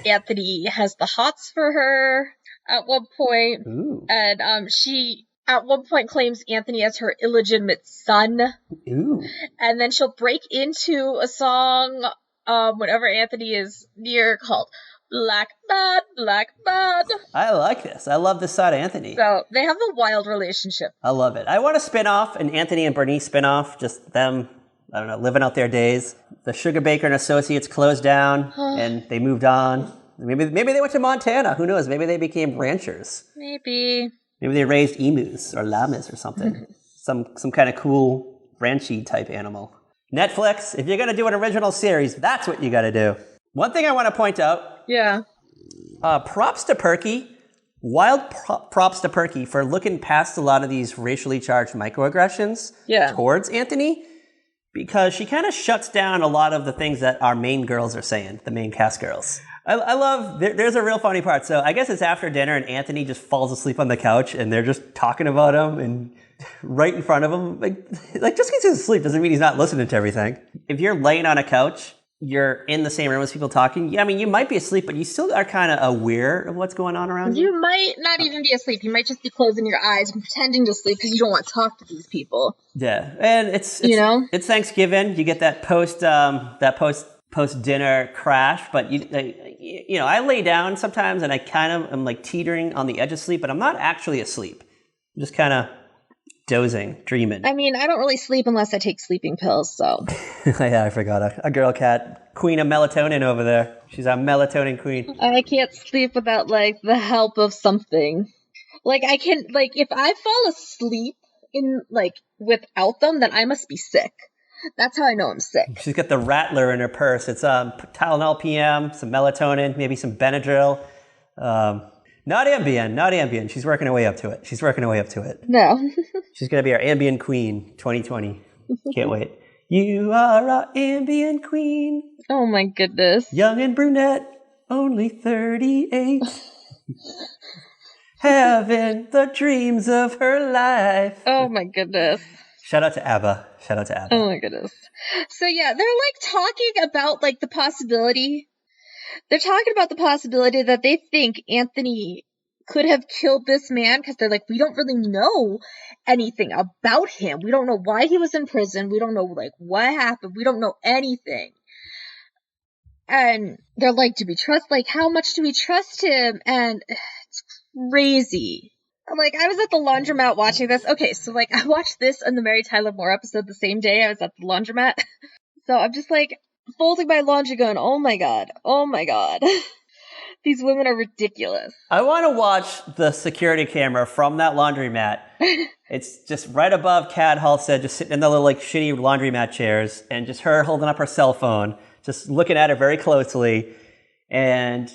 Anthony has the hots for her at one point. Ooh. And she... at one point claims Anthony as her illegitimate son. Ooh. And then she'll break into a song whenever Anthony is near called Black Bad, Black Bad. I like this. I love this side of Anthony. So they have a wild relationship. I love it. I want a spin-off, an Anthony and Bernice spin-off, just them, I don't know, living out their days. The Sugarbaker and Associates closed down and they moved on. Maybe they went to Montana. Who knows? Maybe they became ranchers. Maybe they raised emus or llamas or something. some kind of cool ranchy type animal. Netflix, if you're going to do an original series, that's what you got to do. One thing I want to point out. Yeah. Props to Perky. Wild props to Perky for looking past a lot of these racially charged microaggressions towards Anthony. Because she kind of shuts down a lot of the things that our main girls are saying, the main cast girls. I love, there's a real funny part. So I guess it's after dinner and Anthony just falls asleep on the couch and they're just talking about him and right in front of him. Like just because he's asleep doesn't mean he's not listening to everything. If you're laying on a couch, you're in the same room as people talking. Yeah, I mean, you might be asleep, but you still are kind of aware of what's going on around you. You might not even be asleep. You might just be closing your eyes and pretending to sleep because you don't want to talk to these people. Yeah, and it's it's Thanksgiving. You get that post dinner crash, but I lay down sometimes and I kind of am like teetering on the edge of sleep, but I'm not actually asleep. I'm just kind of dozing, dreaming. I mean, I don't really sleep unless I take sleeping pills, so. Yeah, I forgot. A girl cat, queen of melatonin over there. She's our melatonin queen. I can't sleep without, like, the help of something. Like, I can, like, if I fall asleep without them, then I must be sick. That's how I know I'm sick. She's got the Rattler in her purse. It's Tylenol PM, some melatonin, maybe some Benadryl. Not Ambien. She's working her way up to it. No. She's going to be our Ambien queen 2020. Can't wait. You are our Ambien queen. Oh my goodness. Young and brunette, only 38. Having the dreams of her life. Oh my goodness. Shout out to ABBA. Oh my goodness. So yeah, they're like talking about like the possibility. They're talking about the possibility that they think Anthony could have killed this man because they're like, we don't really know anything about him. We don't know why he was in prison. We don't know like what happened. We don't know anything. And they're like, do we trust? Like, how much do we trust him? And it's crazy. Like, I was at the laundromat watching this. Okay, so, like, I watched this and the Mary Tyler Moore episode the same day I was at the laundromat. So I'm just, like, folding my laundry going, oh my god. These women are ridiculous. I want to watch the security camera from that laundromat. It's just right above Kat Halstead, just sitting in the little, like, shitty laundromat chairs, and just her holding up her cell phone, just looking at her very closely, and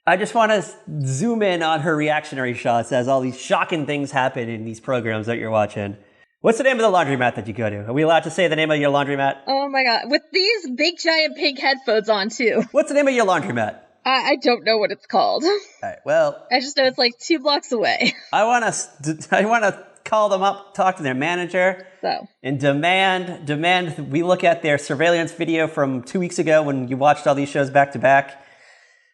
I just want to zoom in on her reactionary shots as all these shocking things happen in these programs that you're watching. What's the name of the laundromat that you go to? Are we allowed to say the name of your laundromat? Oh my god. With these big giant pink headphones on too. What's the name of your laundromat? I don't know what it's called. All right, well, I just know it's like 2 blocks away. I want to call them up, talk to their manager, and demand we look at their surveillance video from 2 weeks ago when you watched all these shows back to back.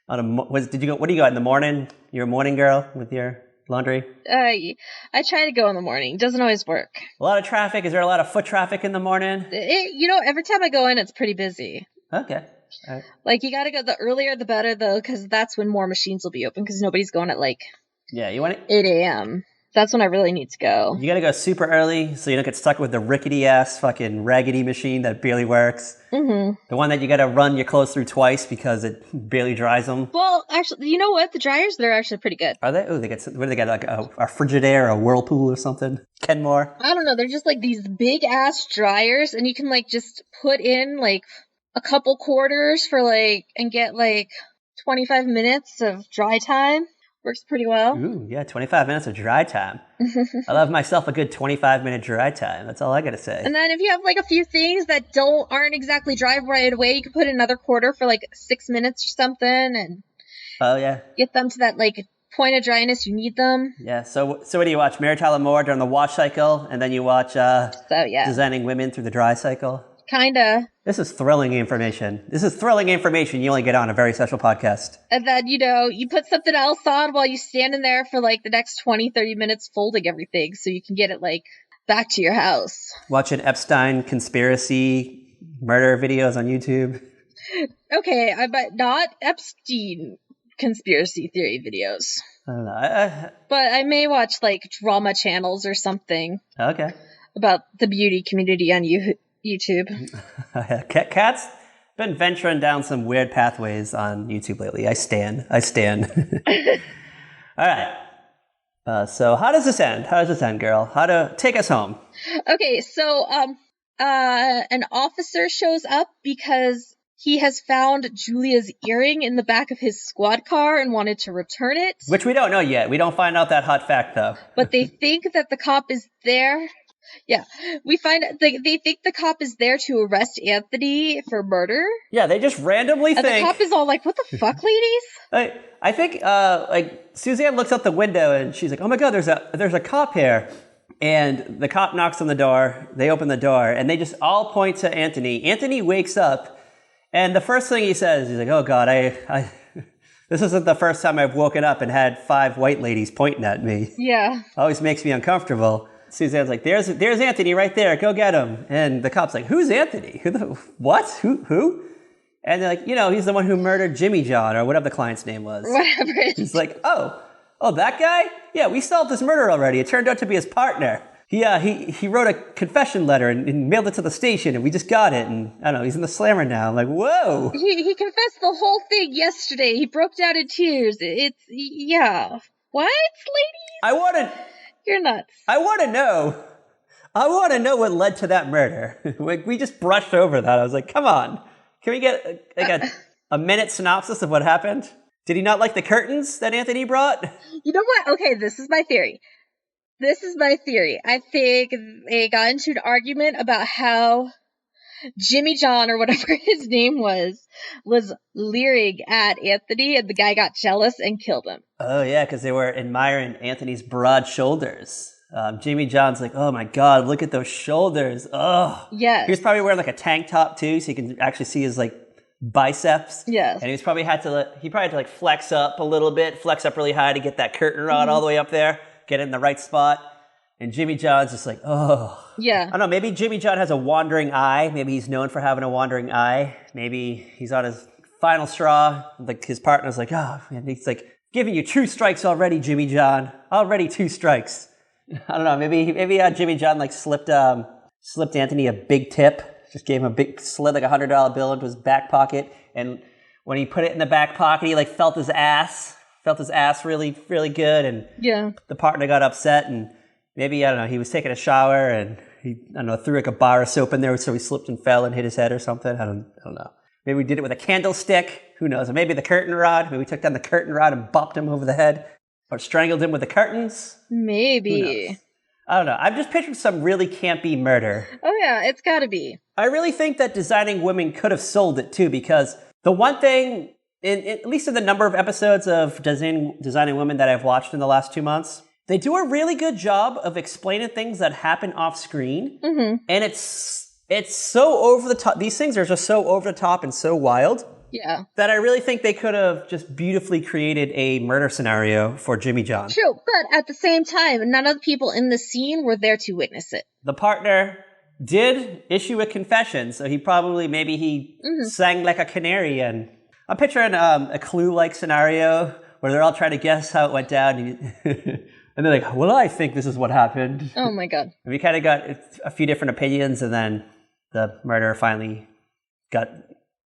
What do you go in the morning? You're a morning girl with your laundry? I try to go in the morning. Doesn't always work. A lot of traffic. Is there a lot of foot traffic in the morning? Every time I go in, it's pretty busy. Okay. All right. Like, you gotta go the earlier the better, though, because that's when more machines will be open, because nobody's going at, like, you want 8 a.m. That's when I really need to go. You gotta go super early so you don't get stuck with the rickety-ass fucking raggedy machine that barely works. Mm-hmm. The one that you gotta run your clothes through twice because it barely dries them. Well, actually, you know what? The dryers, they're actually pretty good. Are they? Oh, what do they got, like a Frigidaire, a Whirlpool or something? Kenmore? I don't know. They're just, like, these big-ass dryers, and you can, like, just put in, like, a couple quarters for, like, and get, like, 25 minutes of dry time. Works pretty well. Ooh, yeah, 25 minutes of dry time. I love myself a good 25-minute dry time. That's all I gotta say. And then if you have, like, a few things that aren't exactly dry right away, you can put in another quarter for, like, 6 minutes or something, and get them to that, like, point of dryness you need them. Yeah, so what do you watch? Mary Tyler Moore during the wash cycle, and then you watch Designing Women through the dry cycle? Kinda. This is thrilling information. You only get on a very special podcast. And then, you put something else on while you're standing there for, like, the next 20, 30 minutes folding everything so you can get it, like, back to your house. Watching Epstein conspiracy murder videos on YouTube. Okay, but not Epstein conspiracy theory videos. I don't know. But I may watch, like, drama channels or something. Okay. About the beauty community on YouTube. Kat's been venturing down some weird pathways on YouTube lately. I stand. All right. So how does this end, girl? Take us home? Okay, so an officer shows up because he has found Julia's earring in the back of his squad car and wanted to return it. Which we don't know yet. We don't find out that hot fact, though. But they think that the cop is there. Yeah, we find they think the cop is there to arrest Anthony for murder. Yeah, they just randomly And think. the cop is all like, "What the fuck, ladies?" I think like Suzanne looks out the window and she's like, "Oh my god, there's a cop here." And the cop knocks on the door. They open the door and they just all point to Anthony. Anthony wakes up, and the first thing he says, he's like, "Oh god, I this isn't the first time I've woken up and had 5 white ladies pointing at me. Yeah, Always makes me uncomfortable." Suzanne's like, there's Anthony right there. Go get him. And the cop's like, "Who's Anthony? What? Who?" And they're like, he's the one who murdered Jimmy John or whatever the client's name was. whatever. He's like, oh, that guy? Yeah, we solved this murder already. It turned out to be his partner. He wrote a confession letter and mailed it to the station, and we just got it. And I don't know, he's in the slammer now. I'm like, whoa. He confessed the whole thing yesterday. He broke down in tears. Yeah. What, ladies? You're nuts. I want to know what led to that murder. We just brushed over that. I was like, come on. Can we get a minute synopsis of what happened? Did he not like the curtains that Anthony brought? You know what? Okay, this is my theory. I think they got into an argument about how Jimmy John, or whatever his name was leering at Anthony, and the guy got jealous and killed him. Oh, yeah, because they were admiring Anthony's broad shoulders. Jimmy John's like, "Oh my god, look at those shoulders." Oh. Yes. He was probably wearing like a tank top too, so you can actually see his like biceps. Yes. And he probably had to like flex up a little bit, flex up really high to get that curtain rod all the way up there, get it in the right spot. And Jimmy John's just like, oh. Yeah. I don't know, maybe Jimmy John has a wandering eye. Maybe he's known for having a wandering eye. Maybe he's on his final straw. Like his partner's like, oh, and he's like, "Giving you 2 strikes already, Jimmy John. Already 2 strikes." I don't know, maybe Jimmy John like slipped Anthony a big tip. Just gave him slid like $100 bill into his back pocket. And when he put it in the back pocket, he like felt his ass really, really good. And yeah, the partner got upset, and maybe, I don't know, he was taking a shower and he, I don't know, threw like a bar of soap in there, so he slipped and fell and hit his head or something. I don't know. Maybe we did it with a candlestick. Who knows? Or maybe the curtain rod. Maybe we took down the curtain rod and bopped him over the head. Or strangled him with the curtains. Maybe. I don't know. I've just pictured some really campy murder. Oh yeah, it's gotta be. I really think that Designing Women could have sold it too, because the one thing, at least in the number of episodes of Designing Women that I've watched in the last 2 months, they do a really good job of explaining things that happen off screen. Mm-hmm. And it's so over the top. These things are just so over the top and so wild. Yeah. That I really think they could have just beautifully created a murder scenario for Jimmy John. True, but at the same time, none of the people in the scene were there to witness it. The partner did issue a confession, so he sang like a canary. And I'm picturing a Clue-like scenario where they're all trying to guess how it went down. And they're like, "Well, I think this is what happened." Oh my god. And we kind of got a few different opinions, and then the murderer finally got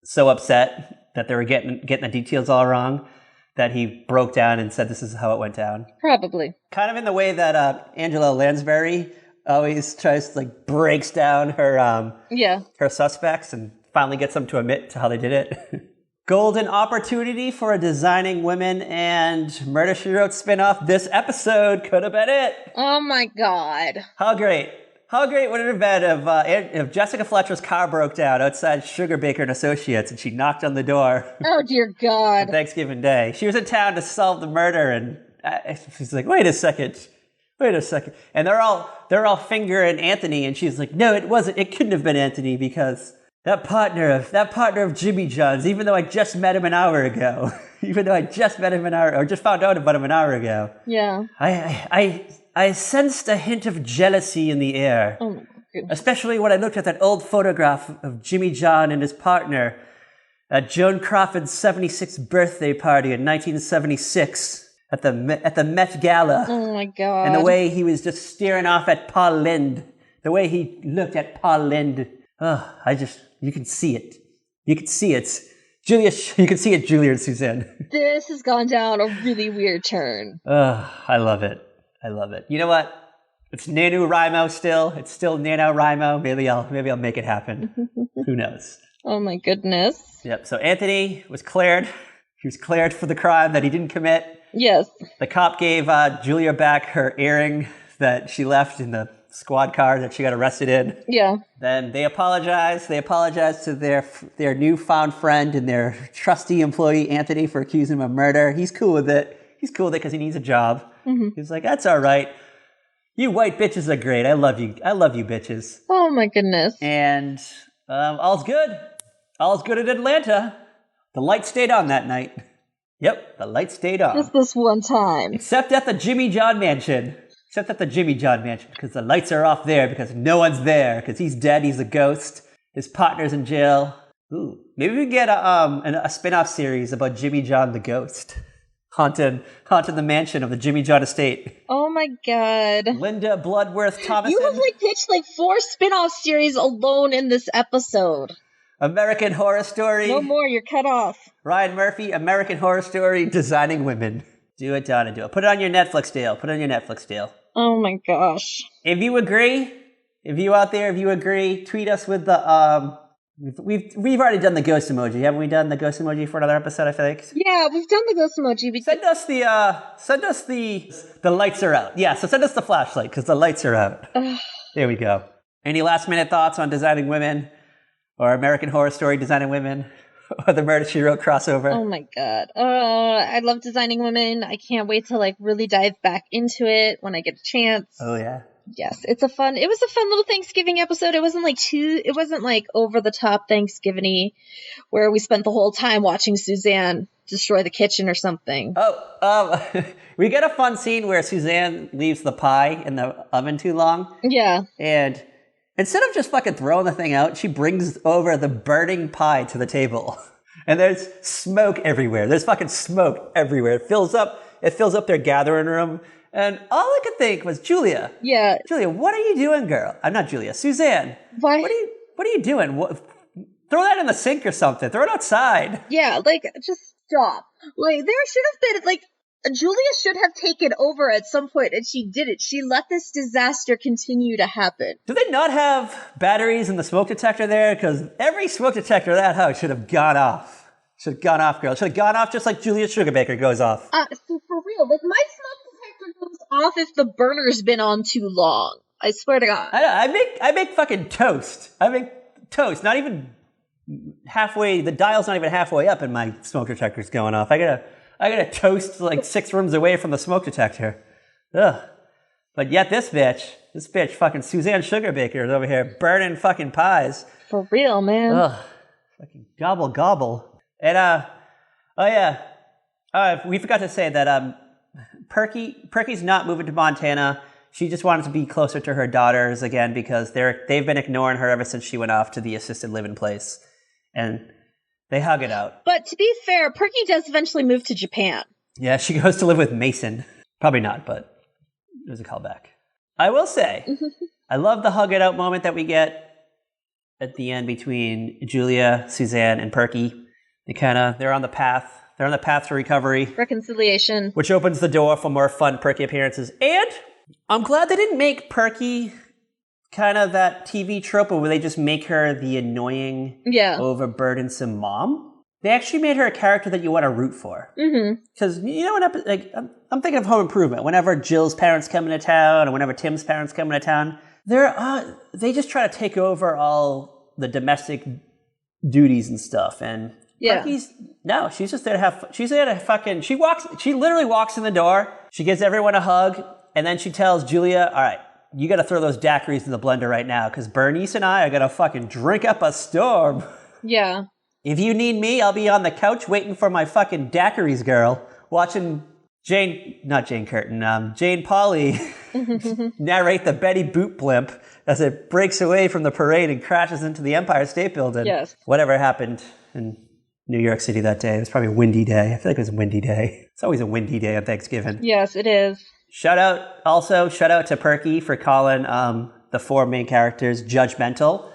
so upset that they were getting the details all wrong that he broke down and said this is how it went down. Probably. Kind of in the way that Angela Lansbury always tries to like breaks down her suspects and finally gets them to admit to how they did it. Golden opportunity for a Designing Women and Murder, She Wrote spinoff. This episode could have been it. Oh my god. How great. How great would it have been if Jessica Fletcher's car broke down outside Sugarbaker and Associates and she knocked on the door? Oh, dear God. On Thanksgiving Day. She was in town to solve the murder, and she's like, wait a second. And they're all fingering Anthony, and she's like, no, it wasn't. It couldn't have been Anthony because that partner of Jimmy John's, even though I just met him an hour ago, or just found out about him an hour ago. Yeah. I sensed a hint of jealousy in the air. Oh my goodness. Especially when I looked at that old photograph of Jimmy John and his partner at Joan Crawford's 76th birthday party in 1976 at the Met Gala. Oh my God. And the way he was just staring off at Paul Lynde. The way he looked at Paul Lynde. Oh, you can see it. You can see it. Julia and Suzanne. This has gone down a really weird turn. I love it. You know what? It's NaNoWriMo still. It's still NaNoWriMo. Maybe I'll make it happen. Who knows? Oh my goodness. Yep. So Anthony was cleared. He was cleared for the crime that he didn't commit. Yes. The cop gave Julia back her earring that she left in the squad car that she got arrested in. Yeah. Then they apologize. They apologize to their newfound friend and their trusty employee, Anthony, for accusing him of murder. He's cool with it. He's cool with it because he needs a job. Mm-hmm. He's like, that's all right. You white bitches are great. I love you. I love you bitches. Oh, my goodness. And all's good. All's good in Atlanta. The light stayed on that night. Yep, the light stayed on. Just this one time. Except at the Jimmy John mansion. Because the lights are off there because no one's there. Because he's dead. He's a ghost. His partner's in jail. Ooh, maybe we can get a spin-off series about Jimmy John the ghost. Haunted the mansion of the Jimmy John estate. Oh my god. Linda Bloodworth Thomason. You have pitched 4 spin-off series alone in this episode. American Horror Story. No more, you're cut off. Ryan Murphy, American Horror Story, Designing Women. Do it, Donna, do it. Put it on your Netflix deal. Oh my gosh. If you agree, if you out there, if you agree, tweet us with the, we've already done the ghost emoji. Haven't we done the ghost emoji for another episode, I think? Yeah, we've done the ghost emoji. Send us the lights are out. Yeah, so send us the flashlight, because the lights are out. There we go. Any last minute thoughts on Designing Women? Or American Horror Story, Designing Women? Or the Murder, She Wrote crossover? Oh my god. I love Designing Women. I can't wait to really dive back into it when I get a chance. Oh yeah. Yes, it was a fun little Thanksgiving episode. It wasn't over the top Thanksgiving-y where we spent the whole time watching Suzanne destroy the kitchen or something. We get a fun scene where Suzanne leaves the pie in the oven too long. Yeah. And instead of just fucking throwing the thing out, she brings over the burning pie to the table. And there's smoke everywhere. There's fucking smoke everywhere. It fills up their gathering room. And all I could think was, Julia. Yeah. Julia, what are you doing, girl? I'm not Julia. Suzanne. Why? What are you doing? Throw that in the sink or something. Throw it outside. Yeah, just stop. There should have been, Julia should have taken over at some point, and she didn't. She let this disaster continue to happen. Do they not have batteries in the smoke detector there? Because every smoke detector in that house should have gone off. Should have gone off, girl. Should have gone off just like Julia Sugarbaker goes off. So for real, my smoke detector goes off if the burner's been on too long. I swear to God. I make fucking toast. I make toast. Not even halfway. The dial's not even halfway up, and my smoke detector's going off. I gotta toast 6 rooms away from the smoke detector. Ugh. But yet this bitch, fucking Suzanne Sugarbaker is over here burning fucking pies. For real, man. Ugh. Fucking gobble. And, we forgot to say that, Perky's not moving to Montana. She just wanted to be closer to her daughters again because they've been ignoring her ever since she went off to the assisted living place. And they hug it out. But to be fair, Perky does eventually move to Japan. Yeah, she goes to live with Mason. Probably not, but there's a callback. I will say, I love the hug it out moment that we get at the end between Julia, Suzanne, and Perky. They're on the path. They're on the path to recovery. Reconciliation. Which opens the door for more fun Perky appearances. And I'm glad they didn't make Perky kind of that TV trope where they just make her the annoying, overburdensome mom. They actually made her a character that you want to root for. Because, I'm thinking of Home Improvement. Whenever Jill's parents come into town, or whenever Tim's parents come into town, they just try to take over all the domestic duties and stuff. And Perky's, no, she's just there to have, she literally walks in the door, she gives everyone a hug, and then she tells Julia, all right, you got to throw those daiquiris in the blender right now because Bernice and I are going to fucking drink up a storm. Yeah. If you need me, I'll be on the couch waiting for my fucking daiquiris, girl, watching Jane Pauley narrate the Betty Boop blimp as it breaks away from the parade and crashes into the Empire State Building. Yes. Whatever happened in New York City that day. It was probably a windy day. I feel like it was a windy day. It's always a windy day on Thanksgiving. Yes, it is. Shout out to Perky for calling the 4 main characters judgmental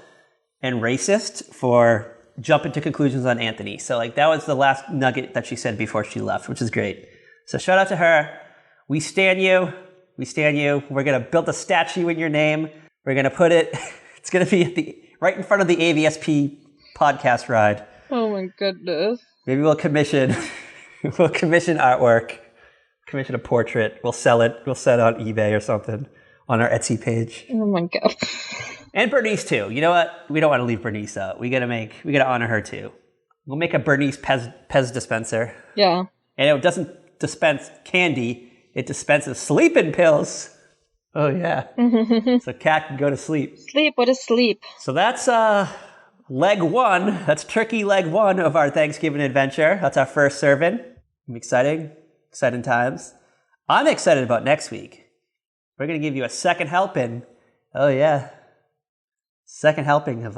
and racist for jumping to conclusions on Anthony. So that was the last nugget that she said before she left, which is great. So shout out to her. We stan you. We're going to build a statue in your name. We're going to put it, it's going to be right in front of the AVSP podcast ride. Oh my goodness. Maybe we'll commission artwork. Commission a portrait. We'll sell it on eBay or something. on our Etsy page. Oh my god. And Bernice too. You know what? We don't want to leave Bernice out. We gotta honor her too. We'll make a Bernice Pez dispenser. Yeah. And it doesn't dispense candy. It dispenses sleeping pills. Oh yeah. So Cat can go to sleep. Sleep. What is sleep? So that's leg one. That's turkey leg one of our Thanksgiving adventure. That's our first serving. Exciting times. I'm excited about next week. We're gonna give you a second helping. Oh yeah. Second helping of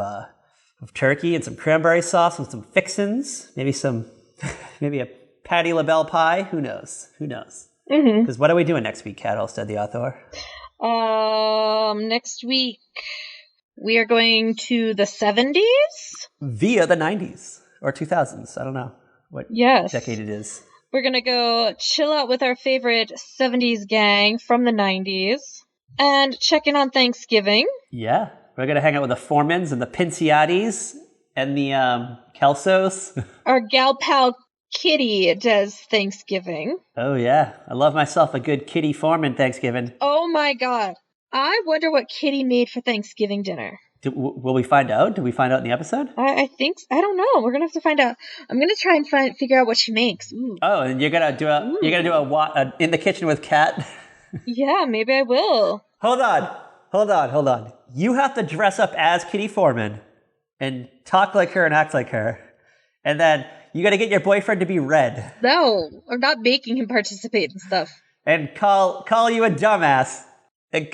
turkey and some cranberry sauce and some fixins. Maybe a Patti LaBelle pie. Who knows? Because what are we doing next week, Kat Olstead, the author? Next week we are going to the 70s? Via the 90s or 2000s. I don't know what decade it is. We're going to go chill out with our favorite 70s gang from the 90s and check in on Thanksgiving. Yeah. We're going to hang out with the Formans and the Pinciatis and the Kelsos. Our gal pal Kitty does Thanksgiving. Oh, yeah. I love myself a good Kitty Foreman Thanksgiving. Oh, my God. I wonder what Kitty made for Thanksgiving dinner. Will we find out? Did we find out in the episode? I think I don't know. We're gonna have to find out. I'm gonna try and figure out what she makes. Ooh. Oh, and you're gonna do a in the kitchen with Kat? Yeah, maybe I will. Hold on. You have to dress up as Kitty Foreman and talk like her and act like her, and then you got to get your boyfriend to be Red. No, I'm not making him participate in stuff. And call you a dumbass, and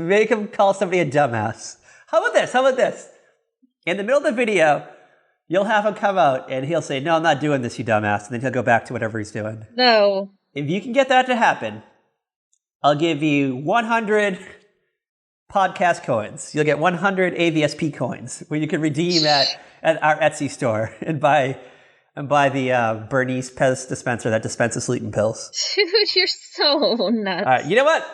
make him call somebody a dumbass. How about this? In the middle of the video, you'll have him come out and he'll say, "No, I'm not doing this, you dumbass," and then he'll go back to whatever he's doing. No. If you can get that to happen, I'll give you 100 podcast coins. You'll get 100 AVSP coins where you can redeem at our Etsy store and buy the Bernice Pez dispenser that dispenses sleeping pills. Dude, you're so nuts. All right, you know what?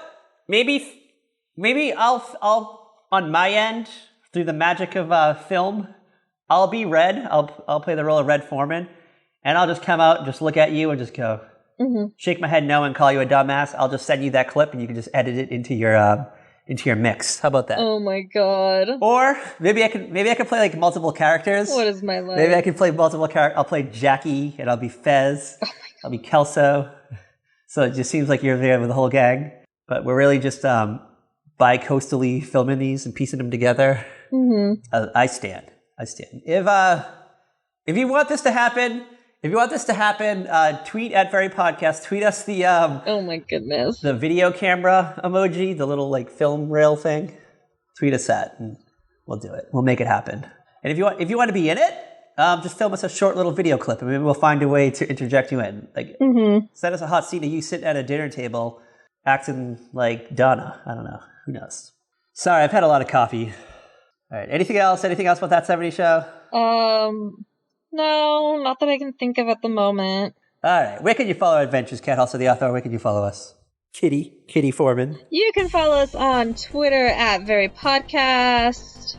Maybe I'll on my end, through the magic of film, I'll be Red. I'll play the role of Red Foreman, and I'll just come out and just look at you and just go, shake my head no and call you a dumbass. I'll just send you that clip, and you can just edit it into your mix. How about that? Oh my god. Or maybe I can play like multiple characters. What is my life? Maybe I can play multiple characters. I'll play Jackie, and I'll be Fez. Oh I'll be Kelso. So it just seems like you're there with the whole gang, but we're really just bi-coastally filming these and piecing them together. I stand. If you want this to happen, tweet at Very Podcast. Tweet us the oh my goodness, the video camera emoji, the little like film rail thing. Tweet us that, and we'll do it. We'll make it happen. And if you want to be in it, just film us a short little video clip, and maybe we'll find a way to interject you in. Like send us a hot scene of you sitting at a dinner table, acting like Donna. I don't know. Who knows? Sorry, I've had a lot of coffee. All right. Anything else? Anything else about That 70s Show? No, not that I can think of at the moment. All right. Where can you follow our adventures, Kat? Also the author. Where can you follow us? Kitty Foreman. You can follow us on Twitter at Very Podcast,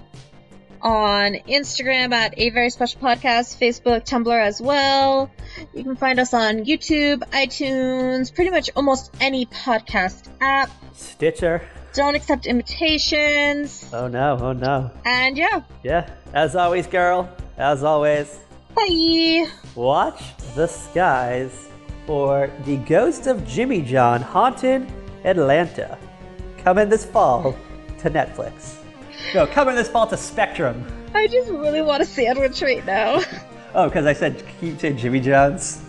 on Instagram at A Very Special Podcast, Facebook, Tumblr as well. You can find us on YouTube, iTunes, pretty much almost any podcast app. Stitcher. Don't accept invitations. Oh no. And yeah. Yeah. As always, girl. As always. Bye. Watch the skies for The Ghost of Jimmy John Haunted Atlanta. Coming this fall to Netflix. No, coming this fall to Spectrum. I just really want a sandwich right now. Oh, because I said keep saying Jimmy John's.